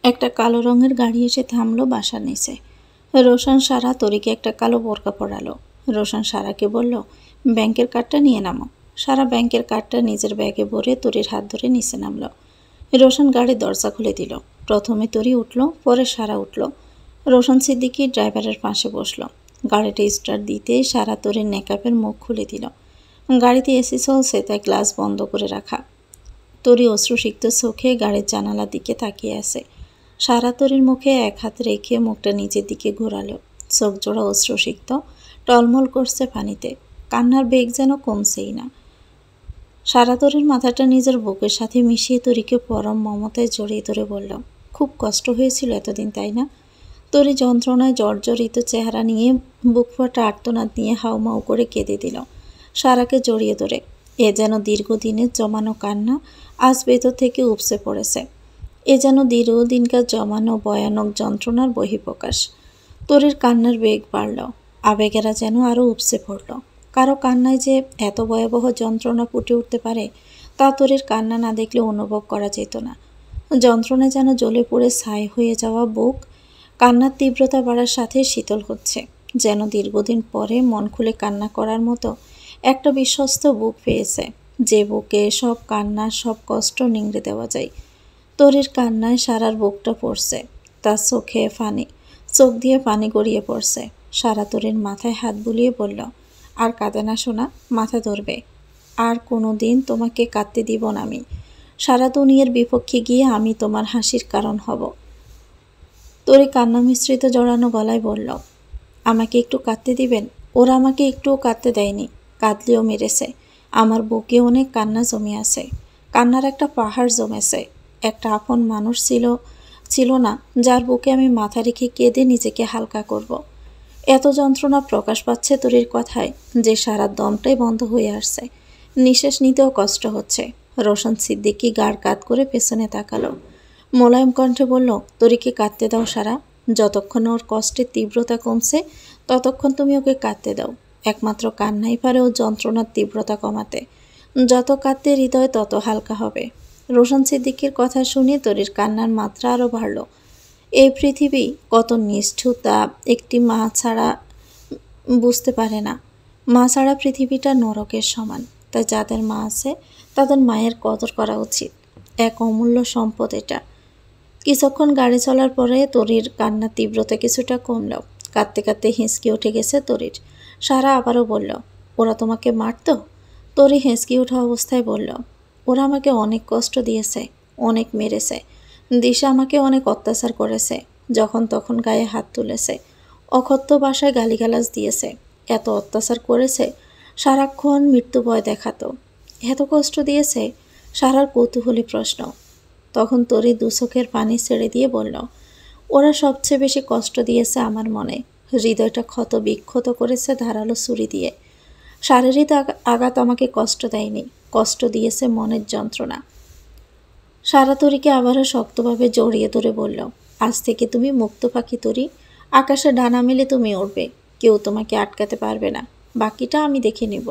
একটা কালো রঙের গাড়ি এসে থামলো বাসার নিচে। রোশন সারা তরিকে একটা কালো বোরকা পরালো। রোশন সারাকে বলল, ব্যাংকের কার্ডটা নিয়ে নামো। সারা ব্যাংকের কার্ডটা নিজের ব্যাগে ভরে তরির হাত ধরে নিচে নামলো। রোশন গাড়ির দরজা খুলে দিল। প্রথমে তরি উঠল, পরে সারা উঠল। রোশন সিদ্দিকী ড্রাইভারের পাশে বসল। গাড়িটা স্টার্ট দিতেই সারা তরির নেকাপের মুখ খুলে দিল। গাড়িতে এসি চলছে, তাই গ্লাস বন্ধ করে রাখা। তরি অশ্রুসিক্ত চোখে গাড়ির জানালার দিকে তাকিয়ে আছে। সারা তরির মুখে এক হাত রেখে মুখটা নিচের দিকে ঘোরালো। চোখ জোড়া অশ্রুসিক্ত, টলমল করছে পানিতে। কান্নার বেগ যেন কমছেই না। সারা তরির মাথাটা নিজের বুকের সাথে মিশিয়ে তরিকে পরম মমতায় জড়িয়ে ধরে বলল, খুব কষ্ট হয়েছিল এতদিন, তাই না? তরি যন্ত্রণায় জর্জরিত চেহারা নিয়ে বুক ফাটা আর্তনাদ নিয়ে হাউমাউ করে কেঁদে দিল সারাকে জড়িয়ে ধরে। এ যেন দীর্ঘদিনের জমানো কান্না আজ ভেতর থেকে উপসে পড়েছে। এ যেন দীর্ঘদিনকার জমানো ভয়ানক যন্ত্রণার বহিঃপ্রকাশ। তরির কান্নার বেগ বাড়ল, আবেগেরা যেন আরও উপসে পড়ল। কারো কান্নায় যে এত ভয়াবহ যন্ত্রণা ফুটে উঠতে পারে তা তরির কান্না না দেখলে অনুভব করা যেত না। যন্ত্রণায় যেন জ্বলে পুড়ে ছাই হয়ে যাওয়া বুক কান্নার তীব্রতা বাড়ার সাথে শীতল হচ্ছে, যেন দীর্ঘদিন পরে মন খুলে কান্না করার মতো একটা বিশ্বস্ত বুক পেয়েছে, যে বুকে সব কান্না সব কষ্ট নিংড়ে দেওয়া যায়। তরির কান্নায় সারার বুকটা পড়ছে, তার চোখে পানি, চোখ দিয়ে পানি গড়িয়ে পড়ছে। সারা তরির মাথায় হাত বুলিয়ে বলল, আর কাঁদে না শোনা, মাথা ধরবে। আর কোনো দিন তোমাকে কাঁদতে দিব না আমি। সারা দুনিয়ার বিপক্ষে গিয়ে আমি তোমার হাসির কারণ হব। তরি কান্না মিশ্রিত জড়ানো গলায় বলল, আমাকে একটু কাঁদতে দিবেন? ওরা আমাকে একটুও কাঁদতে দেয়নি, কাঁদলেও মেরেছে। আমার বুকে অনেক কান্না জমে আছে, কান্নার একটা পাহাড় জমেছে। একটা আপন মানুষ ছিল না যার বুকে আমি মাথা রেখে কেঁদে নিজেকে হালকা করব। এত যন্ত্রণা প্রকাশ পাচ্ছে তরির কথায় যে সারা দমটাই বন্ধ হয়ে আসছে, নিঃশ্বাস নিতেও কষ্ট হচ্ছে। রোশন সিদ্দিকী গাড় কাত করে পেছনে তাকালো, মোলায়েম কণ্ঠে বলল, তরিকে কাঁদতে দাও সারা। যতক্ষণ ওর কষ্টের তীব্রতা কমছে ততক্ষণ তুমি ওকে কাঁদতে দাও। একমাত্র কান্নাই পারে ও যন্ত্রণার তীব্রতা কমাতে। যত কাঁদতে হৃদয় তত হালকা হবে। রোশন সিদ্দিকীর কথা শুনে তরির কান্নার মাত্রা আরও বাড়ল। এই পৃথিবী কত নিষ্ঠুর তা একটি মা ছাড়া বুঝতে পারে না। মা ছাড়া পৃথিবীটা নরকের সমান। তাই যাদের মা আছে তাদের মায়ের কদর করা উচিত। এক অমূল্য সম্পদ এটা। কিছুক্ষণ গাড়ি চলার পরে তরির কান্নার তীব্রতা কিছুটা কমল। কাঁদতে কাঁদতে হেঁচকি উঠে গেছে তরির। সারা আবারও বলল, ওরা তোমাকে মারত? তরি হেঁচকি ওঠা অবস্থায় বলল, ওরা আমাকে অনেক কষ্ট দিয়েছে, অনেক মেরেছে। দিশা আমাকে অনেক অত্যাচার করেছে, যখন তখন গায়ে হাত তুলেছে, অকথ্য ভাষায় গালিগালাজ দিয়েছে। এত অত্যাচার করেছে, সারাক্ষণ মৃত্যু ভয় দেখাতো। এত কষ্ট দিয়েছে? সারার কৌতূহলী প্রশ্ন। তখন তরি দুচোখের পানি ছেড়ে দিয়ে বলল, ওরা সবচেয়ে বেশি কষ্ট দিয়েছে আমার মনে। হৃদয়টা ক্ষত বিক্ষত করেছে ধারালো ছুরি দিয়ে। শারীরিক আঘাত আমাকে কষ্ট দেয়নি, কষ্ট দিয়েছে মনের যন্ত্রণা। সারা তরিকে আবারও শক্তভাবে জড়িয়ে ধরে বলল, আজ থেকে তুমি মুক্ত পাখি তরি। আকাশে ডানা মেলে তুমি উড়বে, কেউ তোমাকে আটকাতে পারবে না। বাকিটা আমি দেখে নেব।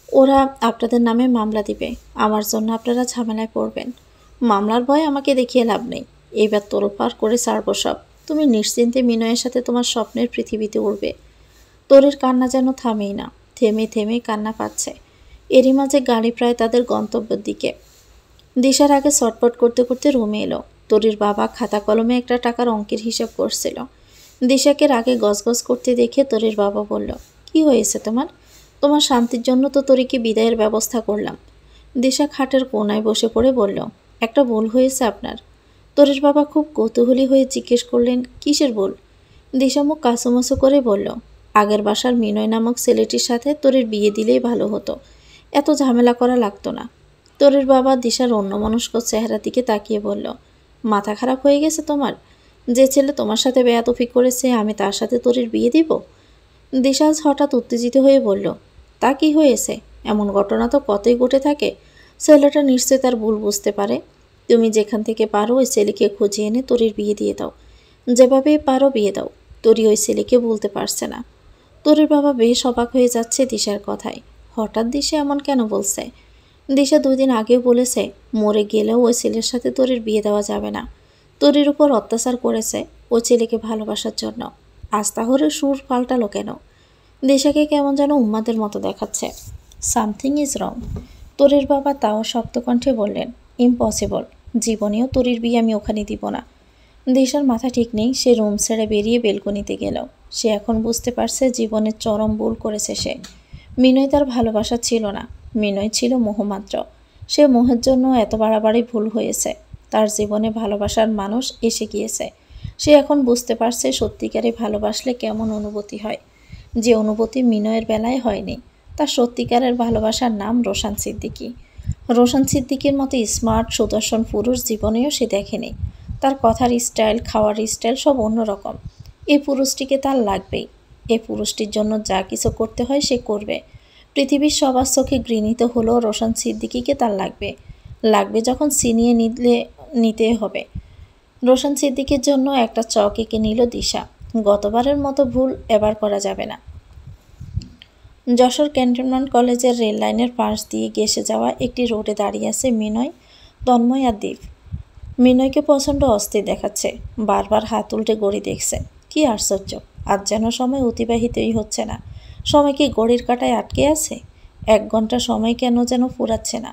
ওরা আপনাদের নামে মামলা দিবে, আমার জন্য আপনারা ঝামেলায় পড়বেন। মামলার ভয় আমাকে দেখিয়ে লাভ নেই। এইবার তোলপাড় করে ছাড়ব সব। তুমি নিশ্চিন্তে মিনয়ের সাথে তোমার স্বপ্নের পৃথিবীতে উড়বে। তরির কান্না যেন থামেই না, থেমে থেমে কান্না পাচ্ছে। এরই মাঝে গাড়ি প্রায় তাদের গন্তব্যের দিকে। দিশার আগে ছটপট করতে করতে রুমে এলো। তরির বাবা খাতা কলমে একটা টাকার অঙ্কের হিসাব করছিল। দিশাকে রাগে গজগজ করতে দেখে তরির বাবা বলল, কি হয়েছে তোমার? তোমার শান্তির জন্য তো তরিকে বিদায়ের ব্যবস্থা করলাম। দিশা খাটের কোনায় বসে পড়ে বলল, একটা ভুল হয়েছে আপনার। তরির বাবা খুব কৌতূহলী হয়ে জিজ্ঞেস করলেন, কিসের ভুল? দিশা মুখ কাঁচুমাচু করে বলল, আগের বাসার মিনয় নামক ছেলেটির সাথে তরির বিয়ে দিলেই ভালো হতো, এত ঝামেলা করা লাগতো না। তরির বাবা দিশার অন্যমনস্ক চেহারা দিকে তাকিয়ে বলল, মাথা খারাপ হয়ে গেছে তোমার? যে ছেলে তোমার সাথে বেয়াদফি করেছে আমি তার সাথে তরির বিয়ে দিব? দিশা হঠাৎ উত্তেজিত হয়ে বলল, তা কি হয়েছে? এমন ঘটনা তো কতই ঘটে থাকে। ছেলেটা নিশ্চয় তার ভুল বুঝতে পারে। তুমি যেখান থেকে পারো ওই ছেলেকে খুঁজে এনে তরির বিয়ে দিয়ে দাও। যেভাবে পারো বিয়ে দাও। তরি ওই ছেলেকে বলতে পারছে না। তরির বাবা বেশ অবাক হয়ে যাচ্ছে দিশার কথায়। হঠাৎ দিশা এমন কেন বলছে? দিশা 2 দিন আগেও বলেছে মরে গেলেও ওই ছেলের সাথে তরির বিয়ে দেওয়া যাবে না। তরির উপর অত্যাচার করেছে ও ছেলেকে ভালোবাসার জন্য। আজ তাহলে সুর পাল্টালো কেন? দিশাকে কেমন যেন উন্মাদের মতো দেখাচ্ছে। Something is wrong. তরির বাবা তাও শক্ত কণ্ঠে বললেন, ইম্পসিবল, জীবনেও তরির বিয়ে আমি ওখানে দিব না। দিশার মাথা ঠিক নেই। সে রুম ছেড়ে বেরিয়ে বেলকনিতে গেল। সে এখন বুঝতে পারছে জীবনের চরম ভুল করেছে সে। মিনয় তার ভালোবাসা ছিল না, মিনয় ছিল মোহমাত্র। সে মোহের জন্য এত বাড়াবাড়ি ভুল হয়েছে। তার জীবনে ভালোবাসার মানুষ এসে গিয়েছে। সে এখন বুঝতে পারছে সত্যিকারে ভালোবাসলে কেমন অনুভূতি হয়, যে অনুভূতি মিনয়ের বেলায় হয়নি। তার সত্যিকারের ভালোবাসার নাম রোশান সিদ্দিকী। রোশান সিদ্দিকীর মতো স্মার্ট সুদর্শন পুরুষ জীবনেও সে দেখেনি। তার কথার স্টাইল, খাওয়ার স্টাইল সব অন্যরকম। এই পুরুষটিকে তার লাগবেই। এই পুরুষটির জন্য যা কিছু করতে হয় সে করবে। পৃথিবীর সবার চোখে ঘৃণিত হলেও রোশান সিদ্দিকীকে তার লাগবে। লাগবে যখন ছিনিয়ে নিতে হবে। রোশান সিদ্দিকীর জন্য একটা চক এঁকে নিল দিশা। গতবারের মতো ভুল এবার করা যাবে না। যশোর ক্যান্টনমেন্ট কলেজের রেল লাইনের পাশ দিয়ে ঘেঁষে যাওয়া একটি রোডে দাঁড়িয়ে আছে মিনয়, তন্ময় আর দীপ। মিনয়কে প্রচণ্ড অস্থির দেখাচ্ছে। বারবার হাত উল্টে ঘড়ি দেখছে। কি আশ্চর্য, আজ যেন সময় অতিবাহিতই হচ্ছে না। সময় কি ঘড়ির কাঁটায় আটকে আছে? 1 ঘন্টা সময় কেন যেন ফুরাচ্ছে না।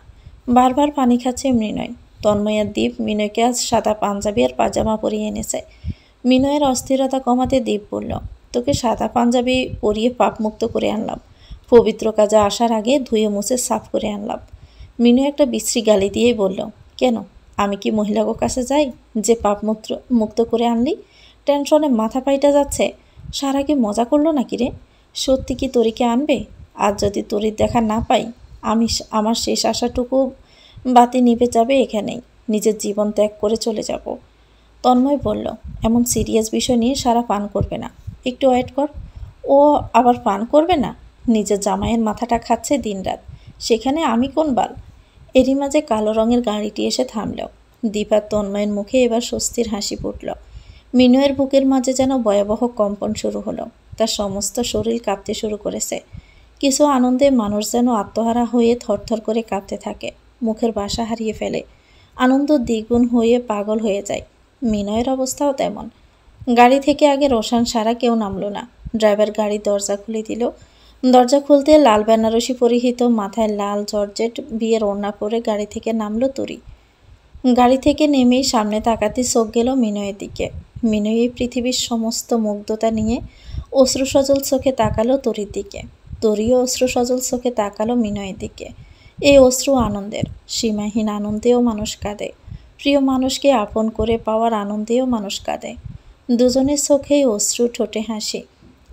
বারবার পানি খাচ্ছে মিনয়। তন্ময় আর দীপ মিনয়কে আজ সাদা পাঞ্জাবি আর পাজামা পরিয়ে এনেছে। মিনয়ের অস্থিরতা কমাতে দীপ বলল, তোকে সাদা পাঞ্জাবি পরিয়ে পাপমুক্ত করে আনলাম। পবিত্র কাজে আসার আগে ধুয়ে মুছে সাফ করে আনলাম। মিনয় একটা বিশ্রী গালি দিয়েই বলল, কেন, আমি কি মহিলাগো কাছে যাই যে পাপ মুক্ত করে আনলি? টেনশনে মাথা পাইটা যাচ্ছে। সারা কি মজা করলো নাকি রে? সত্যি কি তরিকে আনবে? আজ যদি তরির দেখা না পাই, আমার শেষ আশাটুকু বাতি নিভে যাবে এখানেই। নিজের জীবন ত্যাগ করে চলে যাব। তন্ময় বলল, এমন সিরিয়াস বিষয় নিয়ে সারা পান করবে না, একটু ওয়েট কর। ও আবার পান করবে না? নিজের জামাইয়ের মাথাটা খাচ্ছে দিনরাত, সেখানে আমি কোন বাল? এরই মাঝে কালো রঙের গাড়িটি এসে থামল। দীপার তন্ময়ের মুখে এবার স্বস্তির হাসি ফুটল। মিনয়ের বুকের মাঝে যেন ভয়াবহ কম্পন শুরু হলো। তার সমস্ত শরীর কাঁপতে শুরু করেছে। কিছু আনন্দে মানুষ যেন আত্মহারা হয়ে থরথর করে কাঁপতে থাকে, মুখের ভাষা হারিয়ে ফেলে। আনন্দ দ্বিগুণ হয়ে পাগল হয়ে যায়। মিনয়ের অবস্থাও তেমন। গাড়ি থেকে আগে রোশান সারা কেউ নামল না। ড্রাইভার গাড়ির দরজা খুলে দিল। দরজা খুলতে লাল বেনারসি পরিহিত, মাথায় লাল জর্জেট বিয়ের ওড়না পরে গাড়ি থেকে নামলো তরি। গাড়ি থেকে নেমেই সামনে তাকাতে চোখ গেল মিনয়ের দিকে। মিনয় এই পৃথিবীর সমস্ত মুগ্ধতা নিয়ে অশ্রুসজল চোখে তাকালো তরির দিকে। তরিও অশ্রুসজল চোখে তাকালো মিনয়ের দিকে। এই অশ্রু আনন্দের। সীমাহীন আনন্দেও মানুষ কাঁদে। প্রিয় মানুষকে আপন করে পাওয়ার আনন্দেও মানুষ কাঁদে। দুজনের চোখেই অশ্রু, ঠোঁটে হাসি।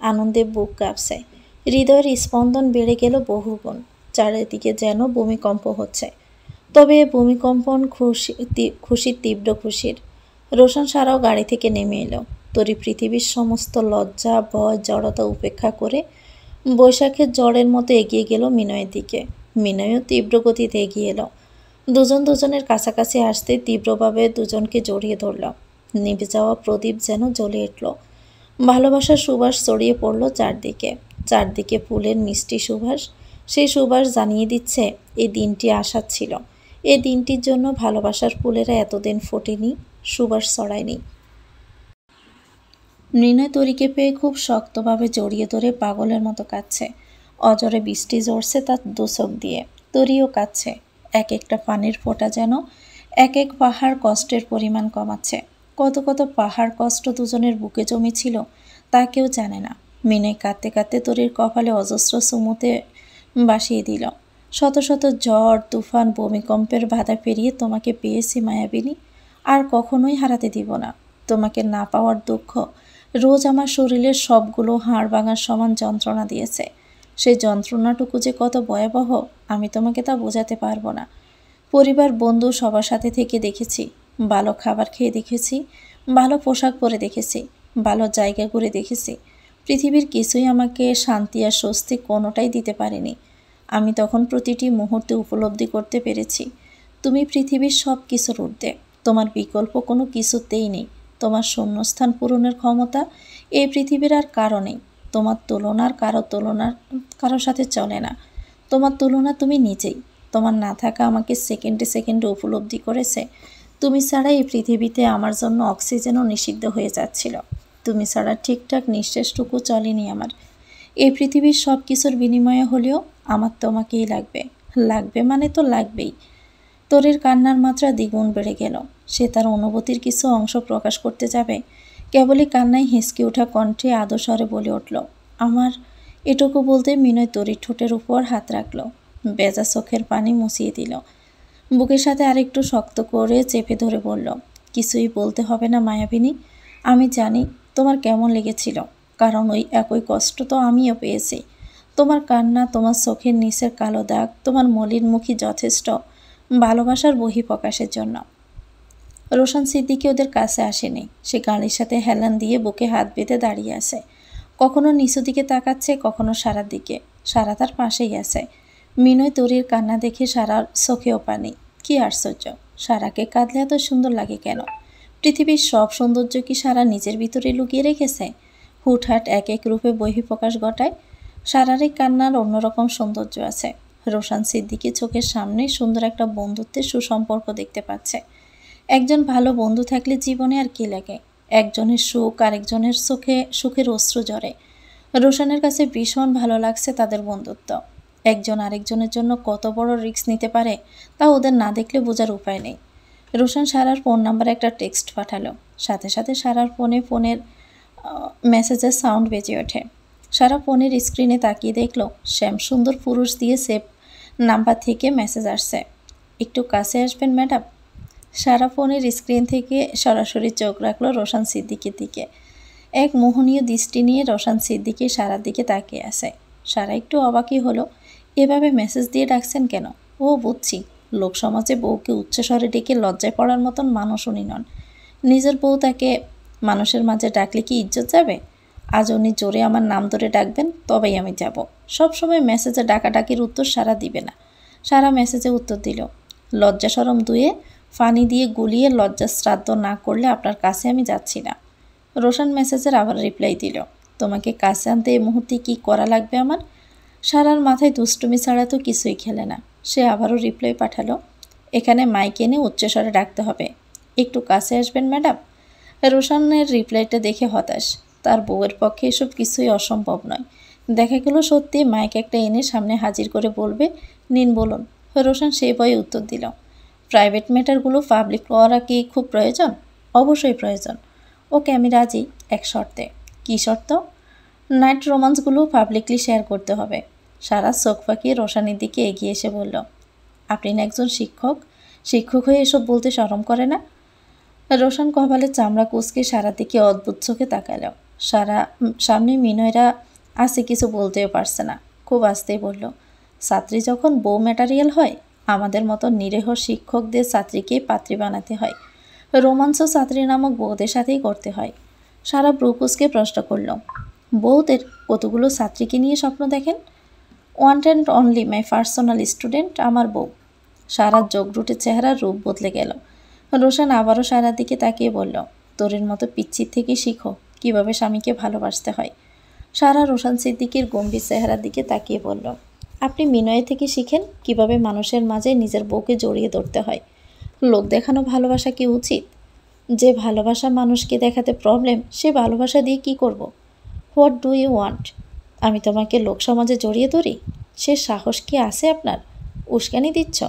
আনন্দে বুক কাঁপছে। হৃদয়ের স্পন্দন বেড়ে গেল বহুগুণ। চারিদিকে যেন ভূমিকম্প হচ্ছে। তবে ভূমিকম্পন খুশির তীব্র খুশির। রোশন সারাও গাড়ি থেকে নেমে এলো। তরি পৃথিবীর সমস্ত লজ্জা, ভয়, জড়তা উপেক্ষা করে বৈশাখের ঝড়ের মতো এগিয়ে গেল মিনয়ের দিকে। মিনয়ও তীব্র গতিতে এগিয়ে এলো। দুজন দুজনের কাছাকাছি আসতে তীব্রভাবে দুজনকে জড়িয়ে ধরল। নিভে যাওয়া প্রদীপ যেন জ্বলে উঠল। ভালোবাসার সুবাস ছড়িয়ে পড়ল চারদিকে। চারদিকে ফুলের মিষ্টি সুবাস। সেই সুবাস জানিয়ে দিচ্ছে এই দিনটি আসার ছিল। এই দিনটির জন্য ভালোবাসার ফুলেরা এতদিন ফোটেনি, সুবাস ছড়ায়নি। মৃণয় তরিকে পেয়ে খুব শক্তভাবে জড়িয়ে ধরে পাগলের মতো কাঁদছে। অজরে বৃষ্টি ঝরছে তার দোচক দিয়ে। তরিও কাঁদছে। এক একটা পানির ফোঁটা যেন এক এক পাহাড় কষ্টের পরিমাণ কমাচ্ছে। কত কত পাহাড় কষ্ট দুজনের বুকে জমেছিল তা কেউ জানে না। মৃণয় কাঁদতে কাঁদতে তরির কপালে অজস্র চুমুতে বাসিয়ে দিল। শত শত ঝড়, তুফান, ভূমিকম্পের বাধা পেরিয়ে তোমাকে পেয়েছি মায়াবিনী। আর কখনোই হারাতে দিব না। তোমাকে না পাওয়ার দুঃখ রোজ আমার শরীরের সবগুলো হাড় ভাঙার সমান যন্ত্রণা দিয়েছে। সেই যন্ত্রণাটুকু যে কত ভয়াবহ আমি তোমাকে তা বোঝাতে পারবো না। পরিবার, বন্ধু সবার সাথে থেকে দেখেছি। ভালো খাবার খেয়ে দেখেছি, ভালো পোশাক পরে দেখেছি, ভালো জায়গা ঘুরে দেখেছি। পৃথিবীর কিছুই আমাকে শান্তি আর স্বস্তি কোনোটাই দিতে পারেনি। আমি তখন প্রতিটি মুহূর্তে উপলব্ধি করতে পেরেছি তুমি পৃথিবীর সব কিছুর ঊর্ধ্বে। তোমার বিকল্প কোনো কিছুতেই নেই। তোমার শূন্যস্থান পূরণের ক্ষমতা এই পৃথিবীর আর কারো নেই। তোমার কারোর সাথে চলে না। তোমার তুলনা তুমি নিজেই। তোমার না থাকা আমাকে সেকেন্ডে সেকেন্ডে উপলব্ধি করেছে তুমি ছাড়া এই পৃথিবীতে আমার জন্য অক্সিজেনও নিষিদ্ধ হয়ে যাচ্ছিল। তুমি ছাড়া ঠিকঠাক নিঃশ্বাসটুকু চলেনি আমার। এই পৃথিবীর সব কিছুর বিনিময়ে হলেও আমার তোমাকেই লাগবে। লাগবে মানে তো লাগবেই। তরির কান্নার মাত্রা দ্বিগুণ বেড়ে গেল। সে তার অনুভূতির কিছু অংশ প্রকাশ করতে যাবে, কেবলই কান্নায় হেঁচকে ওঠা কণ্ঠে আদো স্বরে বলে উঠল, আমার। এটুকু বলতে মিনয় তরির ঠোঁটের উপর হাত রাখল, বেজা চোখের পানি মুছিয়ে দিল। বুকের সাথে আরেকটু শক্ত করে চেপে ধরে বলল, কিছুই বলতে হবে না মায়াবিনী। আমি জানি তোমার কেমন লেগেছিল, কারণ ওই একই কষ্ট তো আমিও পেয়েছি। তোমার কান্না, তোমার চোখের নিচের কালো দাগ, তোমার মলিন মুখী যথেষ্ট ভালোবাসার বহিঃপ্রকাশের জন্য। রোশন সিদ্দিকী ওদের কাছে আসেনি। সে গাড়ির সাথে হেলান দিয়ে বুকে হাত বেঁধে দাঁড়িয়ে আছে। কখনো নিচু দিকে তাকাচ্ছে, কখনো সারার দিকে। সারা তার পাশেই আছে। মিনয় তরির কান্না দেখে সারার চোখেও পানি। কি আশ্চর্য, সারাকে কাঁদলে এত সুন্দর লাগে কেন? পৃথিবীর সব সৌন্দর্য কি সারা নিজের ভিতরে লুকিয়ে রেখেছে? হুটহাট এক এক রূপে বহিঃপ্রকাশ ঘটায়। সারার এই কান্নার অন্যরকম সৌন্দর্য আছে। রোশন সিদ্দিকী চোখের সামনে সুন্দর একটা বন্ধুত্বের সুসম্পর্ক দেখতে পাচ্ছে। একজন ভালো বন্ধু থাকলে জীবনে আর কি লাগে? একজনের সুখ আরেকজনের চোখে সুখের অশ্রু ঝরে। রোশনের কাছে ভীষণ ভালো লাগছে তাদের বন্ধুত্ব। একজন আরেকজনের জন্য কত বড় রিস্ক নিতে পারে তা ওদের না দেখলে বোঝার উপায় নেই। রোশন সারার ফোন নাম্বারে একটা টেক্সট পাঠালো। সাথে সাথে সারার ফোনের মেসেজের সাউন্ড বেজে ওঠে। সারা ফোনের স্ক্রিনে তাকিয়ে দেখলো শ্যাম সুন্দর পুরুষ দিয়ে সেভ নাম্বার থেকে মেসেজ আসছে, একটু কাছে আসবেন ম্যাডাম। সারা ফোনের স্ক্রিন থেকে সরাসরি চোখ রাখলো রোশন সিদ্দিকীর দিকে। এক মোহনীয় দৃষ্টি নিয়ে রোশন সিদ্দিকী সারার দিকে তাকিয়ে আছে। সারা একটু অবাকই হলো, এভাবে মেসেজ দিয়ে ডাকছেন কেন? ও বুঝছি, লোকসমাজে বউকে উচ্চস্বরে ডেকে লজ্জায় পড়ার মতন মানুষ উনি নন। নিজের বউ তাকে মানুষের মাঝে ডাকলে কি ইজ্জত যাবে? আজ উনি জোরে আমার নাম ধরে ডাকবেন, তবেই আমি যাব। সবসময় মেসেজে ডাকাডাকির উত্তর সারা দিবে না। সারা মেসেজে উত্তর দিল, লজ্জা শরম ধুয়ে ফানি দিয়ে গুলিয়ে লজ্জা শ্রাদ্ধ না করলে আপনার কাছে আমি যাচ্ছি না। রোশন মেসেজের আবার রিপ্লাই দিল, তোমাকে কাছে আনতে এই মুহূর্তে কী করা লাগবে আমার? সারার মাথায় দুষ্টুমি ছাড়া তো কিছুই খেলে না। সে আবারও রিপ্লাই পাঠালো, এখানে মাইক এনে উচ্চস্বরে ডাকতে হবে, একটু কাছে আসবেন ম্যাডাম। রোশনের রিপ্লাইটা দেখে হতাশ। তার বউয়ের পক্ষে এসব কিছুই অসম্ভব নয়। দেখা গেল সত্যি মাইক একটা এনে সামনে হাজির করে বলবে, নিন বলুন। রোশন সেই ভয়ে উত্তর দিল, প্রাইভেট ম্যাটারগুলো পাবলিক করা কি খুব প্রয়োজন? অবশ্যই প্রয়োজন। ওকে আমি রাজি, এক শর্তে। কী শর্ত? নাইট রোমান্সগুলো পাবলিকলি শেয়ার করতে হবে। সারা চোখ পাকিয়ে রোশানের দিকে এগিয়ে এসে বলল, আপনি না একজন শিক্ষক, শিক্ষক হয়ে এসব বলতে শরম করে না? রোশন কপালের চামড়া কুঁচকে সারার দিকে অদ্ভুত চোখে তাকাল। সারা সামনে মিনয়রা আছে, কিছু বলতেও পারছে না। খুব আস্তেই বলল, ছাত্রী যখন বউ ম্যাটারিয়াল হয়, আমাদের মতো নিরীহ শিক্ষকদের ছাত্রীকে পাত্রী বানাতে হয়। রোমান্সও ছাত্রী নামক বউদের সাথেই করতে হয়। সারা ব্রুকুসকে প্রশ্ন করল, বউদের কতগুলো ছাত্রীকে নিয়ে স্বপ্ন দেখেন? One and only my personal student, আমার বউ। সারার জগরুটে চেহারার রূপ বদলে গেল। রোশন আবারও সারার দিকে তাকিয়ে বলল, তোরের মতো পিচ্ছির থেকে শিখো কিভাবে স্বামীকে ভালোবাসতে হয়। সারা রোশন সিদ্দিকীর গম্ভীর চেহারার দিকে তাকিয়ে বলল, আপনি মিনয় থেকে শিখেন কিভাবে মানুষের মাঝে নিজের বউকে জড়িয়ে ধরতে হয়। লোক দেখানো ভালোবাসা কি উচিত? যে ভালোবাসা মানুষকে দেখাতে প্রবলেম, সে ভালোবাসা দিয়ে কি করব? What do you want? আমি তোমাকে লোক সমাজে জড়িয়ে ধরি? সে সাহস কি আছে আপনার? উস্কানি দিচ্ছ?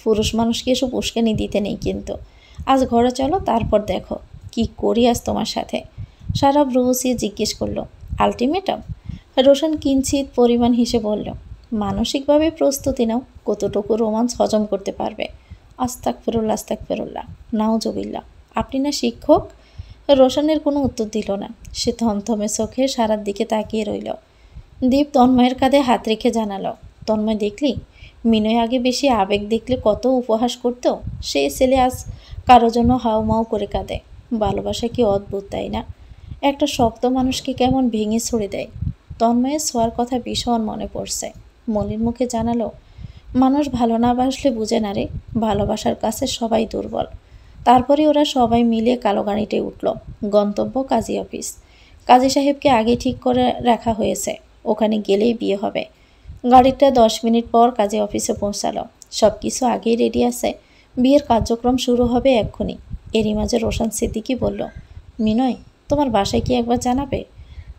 পুরুষ মানুষকে এসব উস্কানি দিতে নেই কিন্তু। আজ ঘরে চলো, তারপর দেখো কি করি আজ তোমার সাথে। সারা ব্রুসিয়ে জিজ্ঞেস করলো, আলটিমেটাম? রোশন কিঞ্চিত পরিমাণ হেসে বলল, মানসিকভাবে প্রস্তুতি নাও, কতটুকু রোমান্স হজম করতে পারবে। আস্তাগফিরুল্লাহ, নাউজুবিল্লাহ। আপনি না শিক্ষক? রোশনের কোনো উত্তর দিল না। সে থমথমে চোখে সারার দিকে তাকিয়ে রইল। দীপ তন্ময়ের কাঁধে হাত রেখে জানালো, তন্ময় দেখলি, মিনয় আগে বেশি আবেগ দেখলে কত উপহাস করত, সেই ছেলে আজ কারো জন্য হাউমাউ করে কাঁদে। ভালোবাসা কি অদ্ভুত, তাই না? একটা শক্ত মানুষকে কেমন ভেঙে ছুড়ে দেয়। তন্ময়ের ছোঁয়ার কথা ভীষণ মনে পড়ছে। মলির মুখে জানালো, মানুষ ভালো না বাসলে বুঝে না রে, ভালোবাসার কাছে সবাই দুর্বল। তারপরে ওরা সবাই মিলে কালো গাড়িতে উঠল। গন্তব্য কাজী অফিস। কাজী সাহেবকে আগে ঠিক করে রাখা হয়েছে, ওখানে গেলেই বিয়ে হবে। গাড়িটা 10 মিনিট পর কাজী অফিসে পৌঁছালো। সব কিছু আগেই রেডি আছে। বিয়ের কার্যক্রম শুরু হবে এক্ষুনি। এরই মাঝে রোশন সিদ্দিকী বলল, মিনয়, তোমার বাসায় কি একবার জানাবে?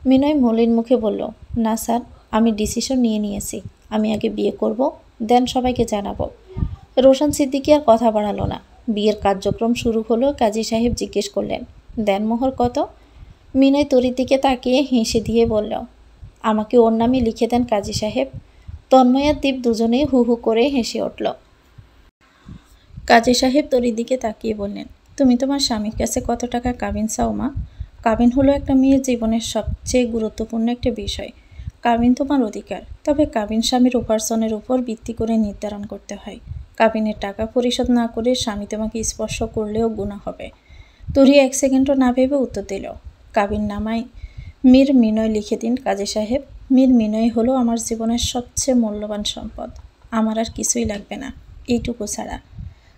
মিনয় মলিন মুখে বলল, না স্যার, আমি ডিসিশন নিয়েছি। আমি আগে বিয়ে করব, দেন সবাইকে জানাবো। রোশন সিদ্দিকী আর কথা বাড়ালো না। বিয়ের কার্যক্রম শুরু হলো। কাজী সাহেব জিজ্ঞেস করলেন, দেনমোহর কত? মিনয় তরির দিকে তাকিয়ে হেসে দিয়ে বলল, আমাকে ওর নামে লিখে দেন কাজী সাহেব। তন্ময় আর দীপ দুজনেই হু হু করে হেসে উঠল। কাজী সাহেব তরির দিকে তাকিয়ে বললেন, তুমি তোমার স্বামীর কাছে কত টাকা কাবিন চাও মা? কাবিন হলো একটা মেয়ের জীবনের সবচেয়ে গুরুত্বপূর্ণ একটা বিষয়। কাবিন তোমার অধিকার, তবে কাবিন স্বামীর উপার্জনের উপর ভিত্তি করে নির্ধারণ করতে হয়। কাবিনের টাকা পরিশোধ না করে স্বামী তোমাকে স্পর্শ করলেও গুনাহ হবে। তরি 1 সেকেন্ডও না ভেবে উত্তর দিল, কাবিন নামায় মীর মিনয় লিখে দিন কাজী সাহেব। মীর মিনয় হলো আমার জীবনের সবচেয়ে মূল্যবান সম্পদ। আমার আর কিছুই লাগবে না, এইটুকু ছাড়া।